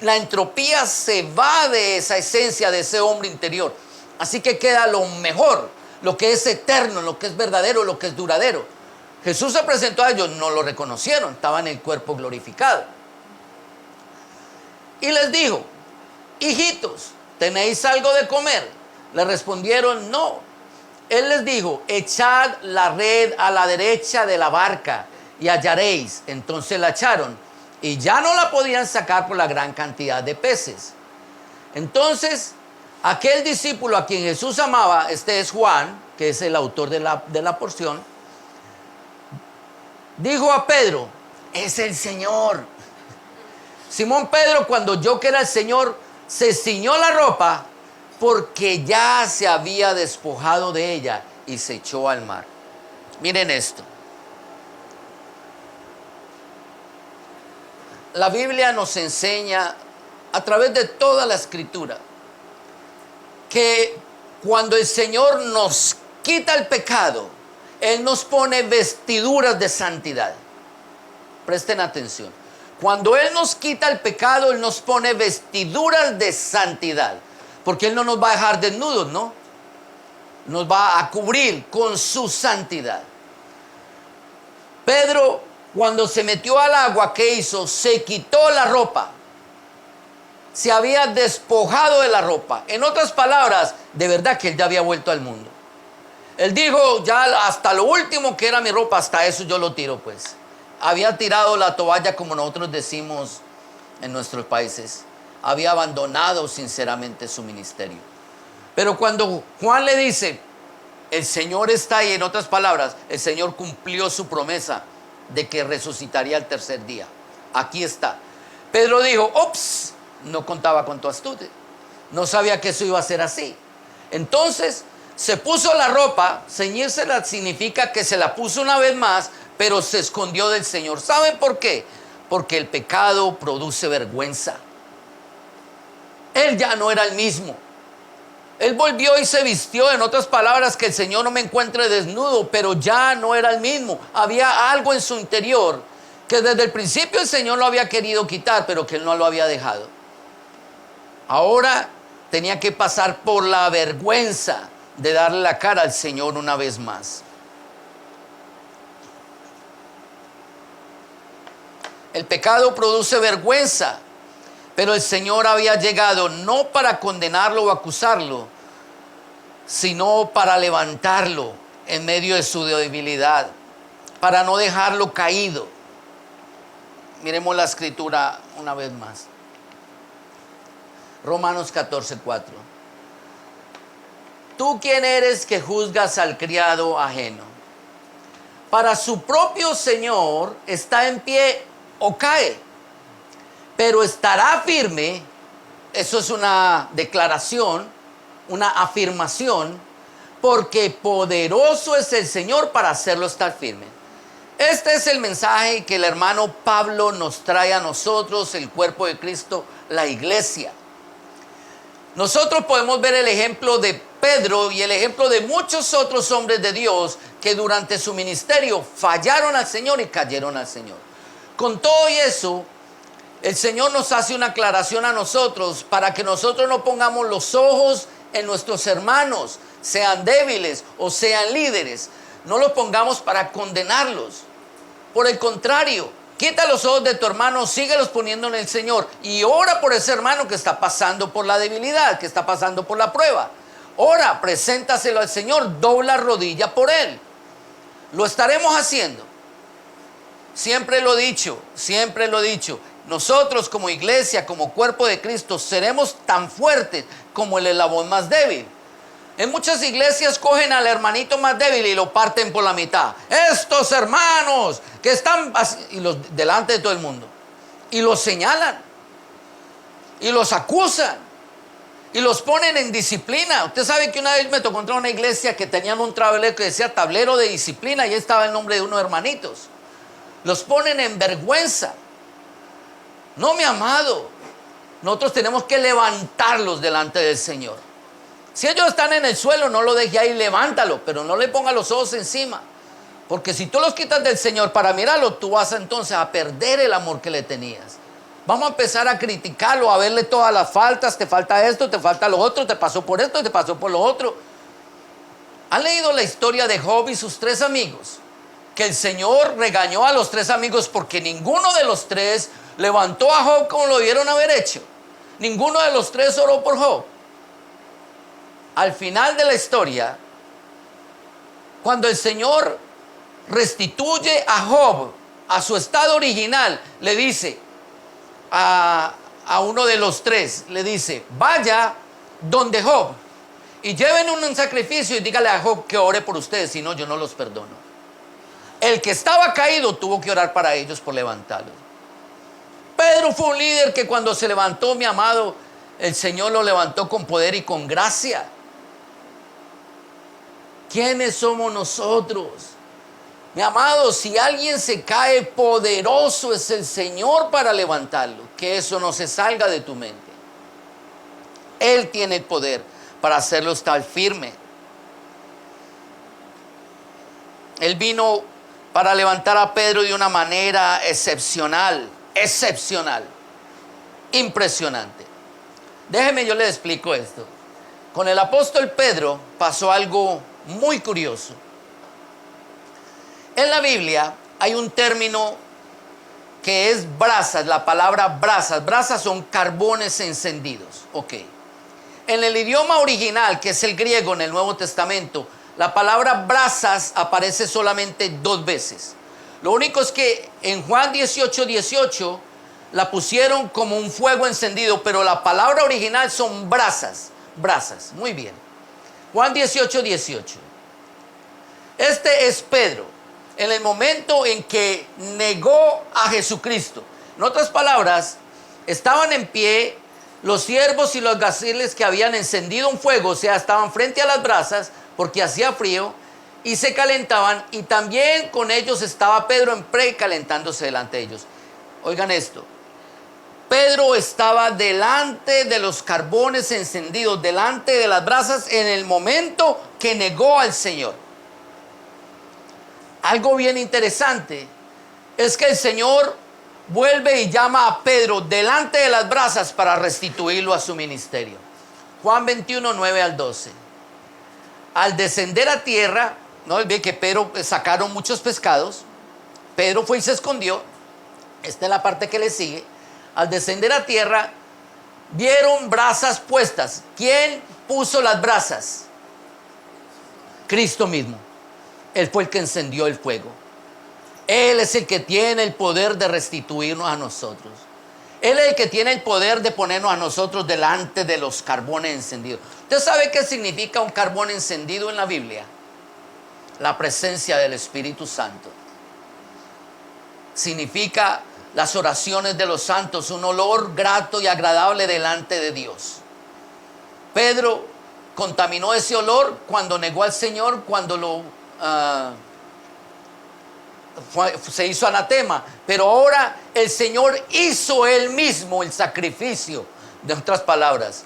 la entropía se va de esa esencia, de ese hombre interior. Así que queda lo mejor, lo que es eterno, lo que es verdadero, lo que es duradero. Jesús se presentó a ellos, no lo reconocieron, estaba en el cuerpo glorificado. Y les dijo, hijitos, ¿tenéis algo de comer? Le respondieron, no. Él les dijo, echad la red a la derecha de la barca y hallaréis. Entonces la echaron y ya no la podían sacar por la gran cantidad de peces. Entonces, aquel discípulo a quien Jesús amaba, este es Juan, que es el autor de la porción, dijo a Pedro, es el Señor. Simón Pedro, cuando oyó que era el Señor, se ciñó la ropa porque ya se había despojado de ella y se echó al mar. Miren esto. La Biblia nos enseña a través de toda la Escritura que cuando el Señor nos quita el pecado, Él nos pone vestiduras de santidad. Presten atención. Cuando Él nos quita el pecado, Él nos pone vestiduras de santidad. Porque Él no nos va a dejar desnudos, ¿no? Nos va a cubrir con su santidad. Pedro, cuando se metió al agua, ¿qué hizo? Se quitó la ropa. Se había despojado de la ropa. En otras palabras, de verdad que Él ya había vuelto al mundo. Él dijo, ya hasta lo último que era mi ropa, hasta eso yo lo tiro, pues. Había tirado la toalla, como nosotros decimos en nuestros países. Había abandonado sinceramente su ministerio. Pero cuando Juan le dice, el Señor está ahí, en otras palabras, el Señor cumplió su promesa de que resucitaría el tercer día. Aquí está. Pedro dijo, ups, no contaba con tu astucia. No sabía que eso iba a ser así. Entonces se puso la ropa. Ceñírsela significa que se la puso una vez más, pero se escondió del Señor. ¿Saben por qué? Porque el pecado produce vergüenza. Él ya no era el mismo. Él volvió y se vistió, en otras palabras, que el Señor no me encuentre desnudo, pero ya no era el mismo. Había algo en su interior que desde el principio el Señor lo había querido quitar, pero que Él no lo había dejado. Ahora tenía que pasar por la vergüenza de darle la cara al Señor una vez más. El pecado produce vergüenza, pero el Señor había llegado no para condenarlo o acusarlo, sino para levantarlo en medio de su debilidad, para no dejarlo caído. Miremos la escritura una vez más. Romanos 14:4. ¿Tú quién eres que juzgas al criado ajeno? Para su propio Señor está en pie o cae, pero estará firme. Eso es una declaración, una afirmación, porque poderoso es el Señor para hacerlo estar firme. Este es el mensaje que el hermano Pablo nos trae a nosotros, el cuerpo de Cristo, la iglesia. Nosotros podemos ver el ejemplo de Pedro y el ejemplo de muchos otros hombres de Dios que durante su ministerio fallaron al Señor y cayeron al Señor. Con todo y eso, el Señor nos hace una aclaración a nosotros para que nosotros no pongamos los ojos en nuestros hermanos, sean débiles o sean líderes. No los pongamos para condenarlos. Por el contrario, quita los ojos de tu hermano, síguelos poniendo en el Señor y ora por ese hermano que está pasando por la debilidad, que está pasando por la prueba. Ora, preséntaselo al Señor, dobla rodilla por él. Lo estaremos haciendo. Siempre lo he dicho, siempre lo he dicho. Nosotros como iglesia, como cuerpo de Cristo, seremos tan fuertes como el eslabón más débil. En muchas iglesias cogen al hermanito más débil y lo parten por la mitad. Estos hermanos que están delante de todo el mundo. Y los señalan. Y los acusan. Y los ponen en disciplina. Usted sabe que una vez me tocó entrar a una iglesia que tenían un tablero que decía tablero de disciplina. Y ahí estaba el nombre de unos hermanitos. Los ponen en vergüenza. No, mi amado. Nosotros tenemos que levantarlos delante del Señor. Si ellos están en el suelo, no lo deje ahí, levántalo, pero no le ponga los ojos encima. Porque si tú los quitas del Señor para mirarlo, tú vas entonces a perder el amor que le tenías. Vamos a empezar a criticarlo, a verle todas las faltas. Te falta esto, te falta lo otro, te pasó por esto, te pasó por lo otro. ¿Han leído la historia de Job y sus 3 amigos? Que el Señor regañó a los 3 amigos porque ninguno de los 3 levantó a Job como lo debieron haber hecho. Ninguno de los 3 oró por Job. Al final de la historia, cuando el Señor restituye a Job a su estado original, le dice a uno de los 3, le dice, vaya donde Job y lleven un sacrificio y dígale a Job que ore por ustedes, si no yo no los perdono. El que estaba caído tuvo que orar para ellos por levantarlos. Pedro fue un líder que cuando se levantó, mi amado, el Señor lo levantó con poder y con gracia. ¿Quiénes somos nosotros? Mi amado, si alguien se cae, poderoso es el Señor para levantarlo. Que eso no se salga de tu mente. Él tiene el poder para hacerlo estar firme. Él vino para levantar a Pedro de una manera excepcional, impresionante. Déjeme, yo le explico esto. Con el apóstol Pedro pasó algo muy curioso. En la Biblia hay un término que es brasas, la palabra brasas. Brasas son carbones encendidos. Ok. En el idioma original, que es el griego en el Nuevo Testamento, la palabra brasas aparece solamente 2 veces. Lo único es que en Juan 18:18 la pusieron como un fuego encendido, pero la palabra original son brasas. Brasas, muy bien. Juan 18:18. Este es Pedro, en el momento en que negó a Jesucristo. En otras palabras, estaban en pie los siervos y los gaciles que habían encendido un fuego, o sea, estaban frente a las brasas porque hacía frío y se calentaban, y también con ellos estaba Pedro en precalentándose delante de ellos. Oigan esto. Pedro estaba delante de los carbones encendidos, delante de las brasas, en el momento que negó al Señor. Algo bien interesante es que el Señor vuelve y llama a Pedro delante de las brasas para restituirlo a su ministerio. Juan 21, 9 al 12. Al descender a tierra, no olvide que Pedro sacaron muchos pescados. Pedro fue y se escondió. Esta es la parte que le sigue. Al descender a tierra, vieron brasas puestas. ¿Quién puso las brasas? Cristo mismo. Él fue el que encendió el fuego. Él es el que tiene el poder de restituirnos a nosotros. Él es el que tiene el poder de ponernos a nosotros delante de los carbones encendidos. ¿Usted sabe qué significa un carbón encendido en la Biblia? La presencia del Espíritu Santo. Significa las oraciones de los santos, un olor grato y agradable delante de Dios. Pedro contaminó ese olor cuando negó al Señor, cuando se hizo anatema. Pero ahora el Señor hizo él mismo el sacrificio. De otras palabras,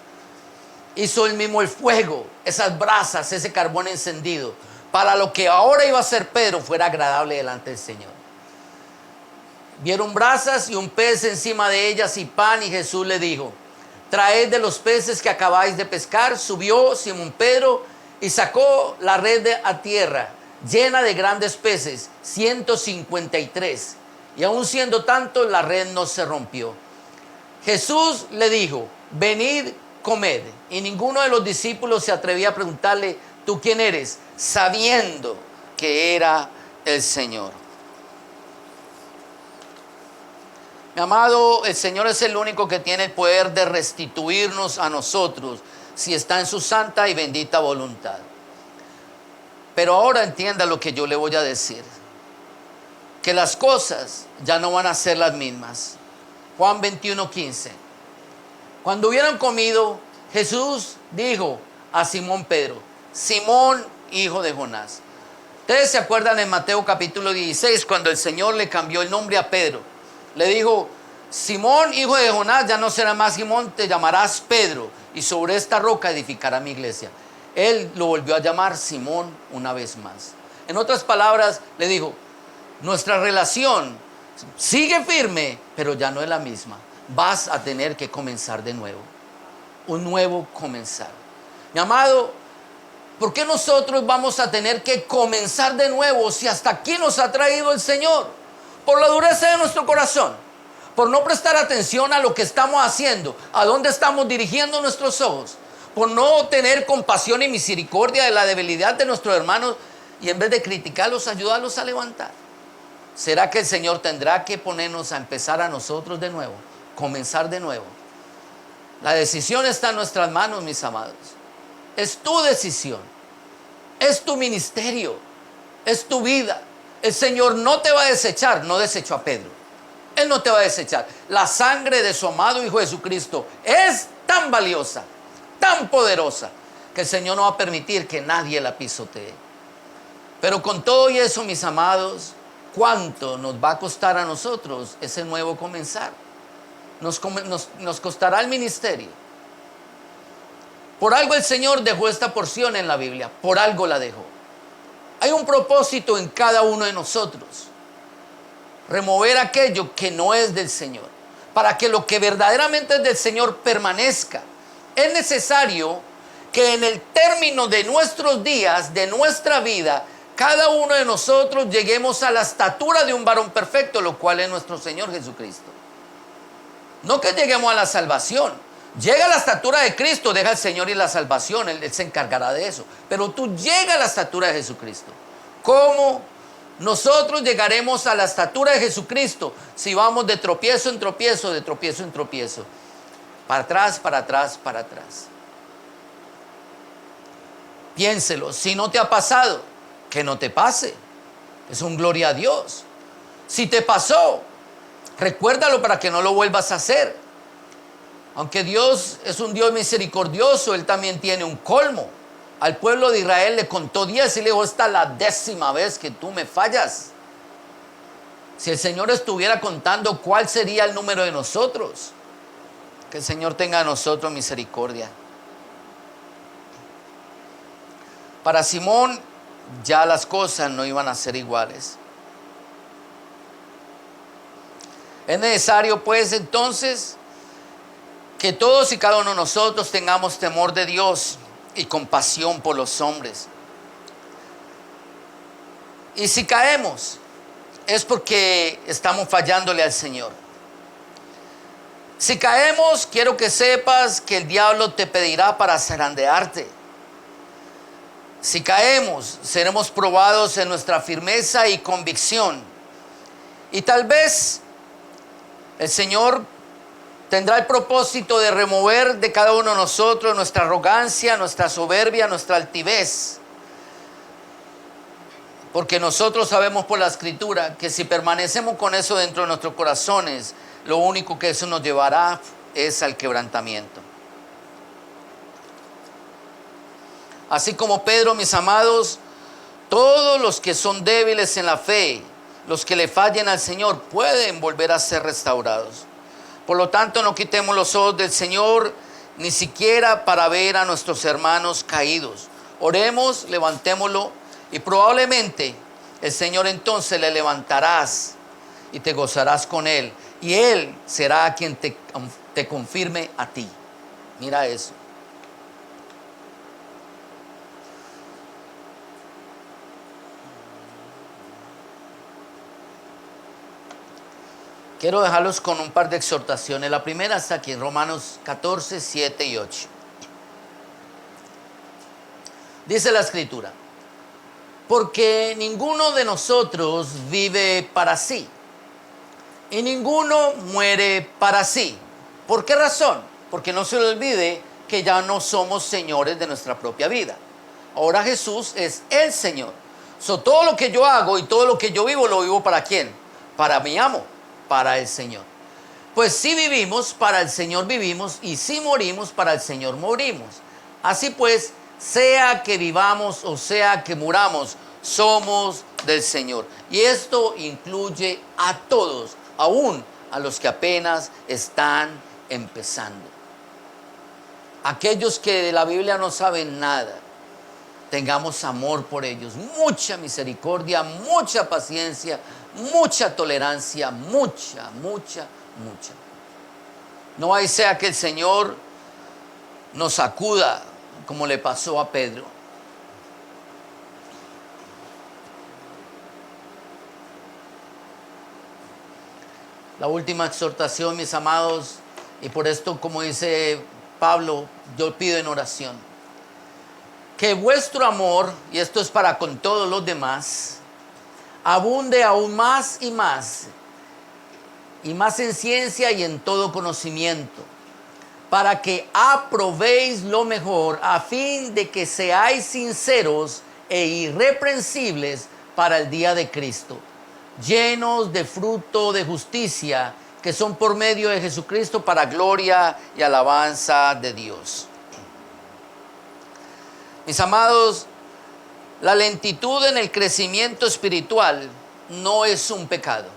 hizo él mismo el fuego, esas brasas, ese carbón encendido, para lo que ahora iba a hacer Pedro fuera agradable delante del Señor. Vieron brasas y un pez encima de ellas y pan, y Jesús le dijo: traed de los peces que acabáis de pescar. Subió Simón Pedro y sacó la red a tierra, llena de grandes peces, 153. Y aun siendo tanto, la red no se rompió. Jesús le dijo: venid, comed. Y ninguno de los discípulos se atrevía a preguntarle: ¿tú quién eres?, sabiendo que era el Señor. Mi amado, el Señor es el único que tiene el poder de restituirnos a nosotros si está en su santa y bendita voluntad. Pero ahora entienda lo que yo le voy a decir, que las cosas ya no van a ser las mismas. Juan 21:15. Cuando hubieran comido, Jesús dijo a Simón Pedro: Simón, hijo de Jonás. Ustedes se acuerdan en Mateo capítulo 16, cuando el Señor le cambió el nombre a Pedro. Le dijo: Simón, hijo de Jonás, ya no será más Simón, te llamarás Pedro, y sobre esta roca edificará mi iglesia. Él lo volvió a llamar Simón una vez más. En otras palabras, le dijo: nuestra relación sigue firme, pero ya no es la misma. Vas a tener que comenzar de nuevo. Un nuevo comenzar. Mi amado, ¿por qué nosotros vamos a tener que comenzar de nuevo si hasta aquí nos ha traído el Señor? Por la dureza de nuestro corazón, por no prestar atención a lo que estamos haciendo, a dónde estamos dirigiendo nuestros ojos, por no tener compasión y misericordia de la debilidad de nuestros hermanos, y en vez de criticarlos, ayudarlos a levantar. ¿Será que el Señor tendrá que ponernos a empezar a nosotros de nuevo, comenzar de nuevo? La decisión está en nuestras manos, mis amados. Es tu decisión, es tu ministerio, es tu vida. El Señor no te va a desechar, no desechó a Pedro. Él no te va a desechar. La sangre de su amado Hijo Jesucristo es tan valiosa, tan poderosa, que el Señor no va a permitir que nadie la pisotee. Pero con todo y eso, mis amados, ¿cuánto nos va a costar a nosotros ese nuevo comenzar? Nos costará el ministerio. Por algo el Señor dejó esta porción en la Biblia, por algo la dejó. Hay un propósito en cada uno de nosotros: remover aquello que no es del Señor, para que lo que verdaderamente es del Señor permanezca. Es necesario que en el término de nuestros días, de nuestra vida, cada uno de nosotros lleguemos a la estatura de un varón perfecto, lo cual es nuestro Señor Jesucristo. No que lleguemos a la salvación. Llega a la estatura de Cristo, deja al Señor y la salvación, Él se encargará de eso. Pero tú llega a la estatura de Jesucristo. ¿Cómo nosotros llegaremos a la estatura de Jesucristo si vamos de tropiezo en tropiezo, de tropiezo en tropiezo? Para atrás, para atrás, para atrás. Piénselo, si no te ha pasado, que no te pase. Es un gloria a Dios. Si te pasó, recuérdalo para que no lo vuelvas a hacer. Aunque Dios es un Dios misericordioso, Él también tiene un colmo. Al pueblo de Israel le contó 10 y le dijo: esta es la 10ª vez que tú me fallas. Si el Señor estuviera contando, ¿cuál sería el número de nosotros? Que el Señor tenga de nosotros misericordia. Para Simón ya las cosas no iban a ser iguales. Es necesario pues entonces que todos y cada uno de nosotros tengamos temor de Dios y compasión por los hombres. Y si caemos, es porque estamos fallándole al Señor. Si caemos, quiero que sepas que el diablo te pedirá para zarandearte. Si caemos, seremos probados en nuestra firmeza y convicción Y tal vez el Señor tendrá el propósito de remover de cada uno de nosotros nuestra arrogancia, nuestra soberbia, nuestra altivez. Porque nosotros sabemos por la Escritura que si permanecemos con eso dentro de nuestros corazones, lo único que eso nos llevará es al quebrantamiento. Así como Pedro, mis amados, todos los que son débiles en la fe, los que le fallen al Señor, pueden volver a ser restaurados. Por lo tanto, no quitemos los ojos del Señor, ni siquiera para ver a nuestros hermanos caídos. Oremos, levantémoslo, y probablemente el Señor entonces le levantarás y te gozarás con Él. Y Él será quien te confirme a ti. Mira eso. Quiero dejarlos con un par de exhortaciones. La primera está aquí en Romanos 14, 7 y 8. Dice la Escritura: porque ninguno de nosotros vive para sí, y ninguno muere para sí. ¿Por qué razón? Porque no se le olvide que ya no somos señores de nuestra propia vida. Ahora Jesús es el Señor. Todo lo que yo hago y todo lo que yo vivo, lo vivo ¿para quién? Para mi amo, para el Señor. Pues si vivimos, para el Señor vivimos, y si morimos, para el Señor morimos. Así pues, sea que vivamos o sea que muramos, somos del Señor. Y esto incluye a todos, aún a los que apenas están empezando. Aquellos que de la Biblia no saben nada, tengamos amor por ellos, mucha misericordia, mucha paciencia, mucha tolerancia, mucha. No hay sea que el Señor nos sacuda como le pasó a Pedro. La última exhortación, mis amados, y por esto, como dice Pablo, yo pido en oración, que vuestro amor, y esto es para con todos los demás, abunde aún más y más en ciencia y en todo conocimiento, para que aprobéis lo mejor, a fin de que seáis sinceros e irreprensibles para el día de Cristo, llenos de fruto de justicia, que son por medio de Jesucristo para gloria y alabanza de Dios. Mis amados, la lentitud en el crecimiento espiritual no es un pecado.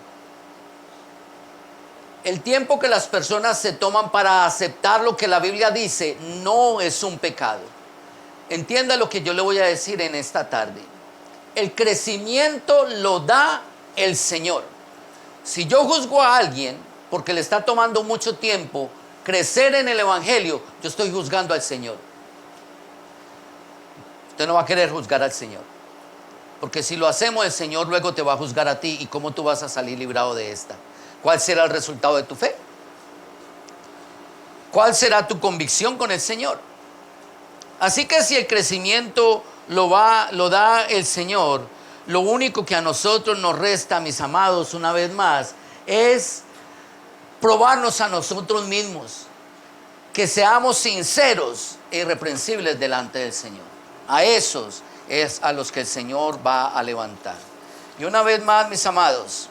El tiempo que las personas se toman para aceptar lo que la Biblia dice no es un pecado. Entienda lo que yo le voy a decir en esta tarde. El crecimiento lo da el Señor. Si yo juzgo a alguien porque le está tomando mucho tiempo crecer en el Evangelio, yo estoy juzgando al Señor. Usted no va a querer juzgar al Señor, porque si lo hacemos, el Señor luego te va a juzgar a ti. ¿Y cómo tú vas a salir librado de esta? ¿Cuál será el resultado de tu fe? ¿Cuál será tu convicción con el Señor? Así que si el crecimiento lo da el Señor, lo único que a nosotros nos resta, mis amados, una vez más, es probarnos a nosotros mismos, que seamos sinceros e irreprensibles delante del Señor. A esos es a los que el Señor va a levantar. Y una vez más, mis amados,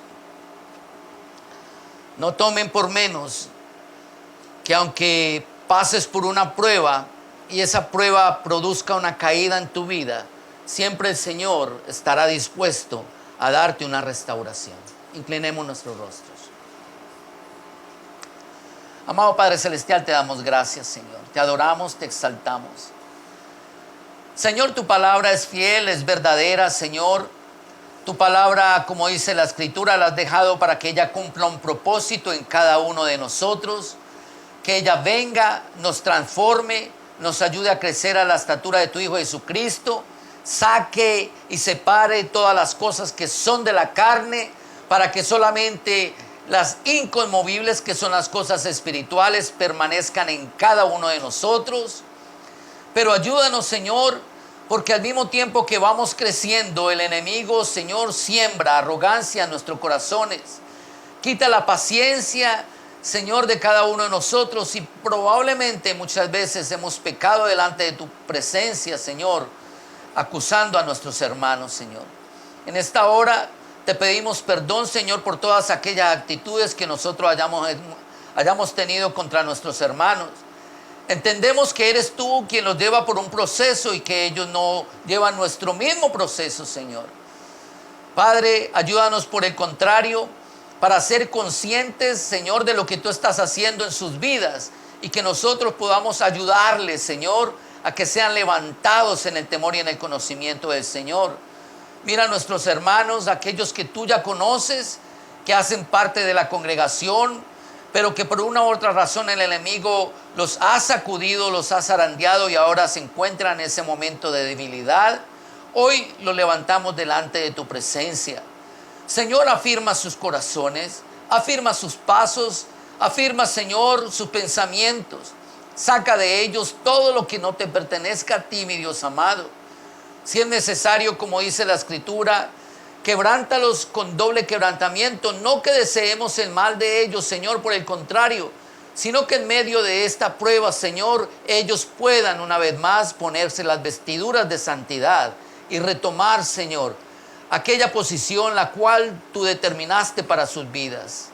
no tomen por menos que aunque pases por una prueba y esa prueba produzca una caída en tu vida, siempre el Señor estará dispuesto a darte una restauración. Inclinemos nuestros rostros. Amado Padre Celestial, te damos gracias, Señor. Te adoramos, te exaltamos. Señor, tu palabra es fiel, es verdadera, Señor. Tu palabra, como dice la Escritura, la has dejado para que ella cumpla un propósito en cada uno de nosotros. Que ella venga, nos transforme, nos ayude a crecer a la estatura de tu Hijo Jesucristo. Saque y separe todas las cosas que son de la carne, para que solamente las inconmovibles, que son las cosas espirituales, permanezcan en cada uno de nosotros. Pero ayúdanos, Señor, porque al mismo tiempo que vamos creciendo, el enemigo, Señor, siembra arrogancia en nuestros corazones. Quita la paciencia, Señor, de cada uno de nosotros, y probablemente muchas veces hemos pecado delante de tu presencia, Señor, acusando a nuestros hermanos, Señor. En esta hora te pedimos perdón, Señor, por todas aquellas actitudes que nosotros hayamos tenido contra nuestros hermanos. Entendemos que eres tú quien los lleva por un proceso y que ellos no llevan nuestro mismo proceso, Señor. Padre, ayúdanos por el contrario para ser conscientes, Señor, de lo que tú estás haciendo en sus vidas y que nosotros podamos ayudarles, Señor, a que sean levantados en el temor y en el conocimiento del Señor. Mira a nuestros hermanos, aquellos que tú ya conoces, que hacen parte de la congregación, pero que por una u otra razón el enemigo los ha sacudido, los ha zarandeado y ahora se encuentran en ese momento de debilidad. Hoy los levantamos delante de tu presencia. Señor, afirma sus corazones, afirma sus pasos, afirma, Señor, sus pensamientos. Saca de ellos todo lo que no te pertenezca a ti, mi Dios amado. Si es necesario, como dice la Escritura, quebrántalos con doble quebrantamiento. No que deseemos el mal de ellos, Señor, por el contrario, sino que en medio de esta prueba, Señor, ellos puedan una vez más ponerse las vestiduras de santidad y retomar, Señor, aquella posición la cual tú determinaste para sus vidas.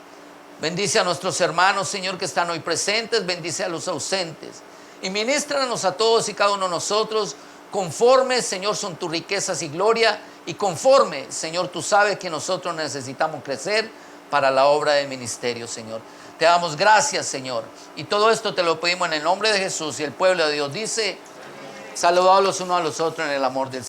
Bendice a nuestros hermanos, Señor, que están hoy presentes. Bendice a los ausentes. Y ministranos a todos y cada uno de nosotros conforme, Señor, son tus riquezas y gloria. Y conforme, Señor, tú sabes que nosotros necesitamos crecer para la obra del ministerio, Señor. Te damos gracias, Señor. Y todo esto te lo pedimos en el nombre de Jesús. Y el pueblo de Dios dice, saludados los unos a los otros en el amor del Señor.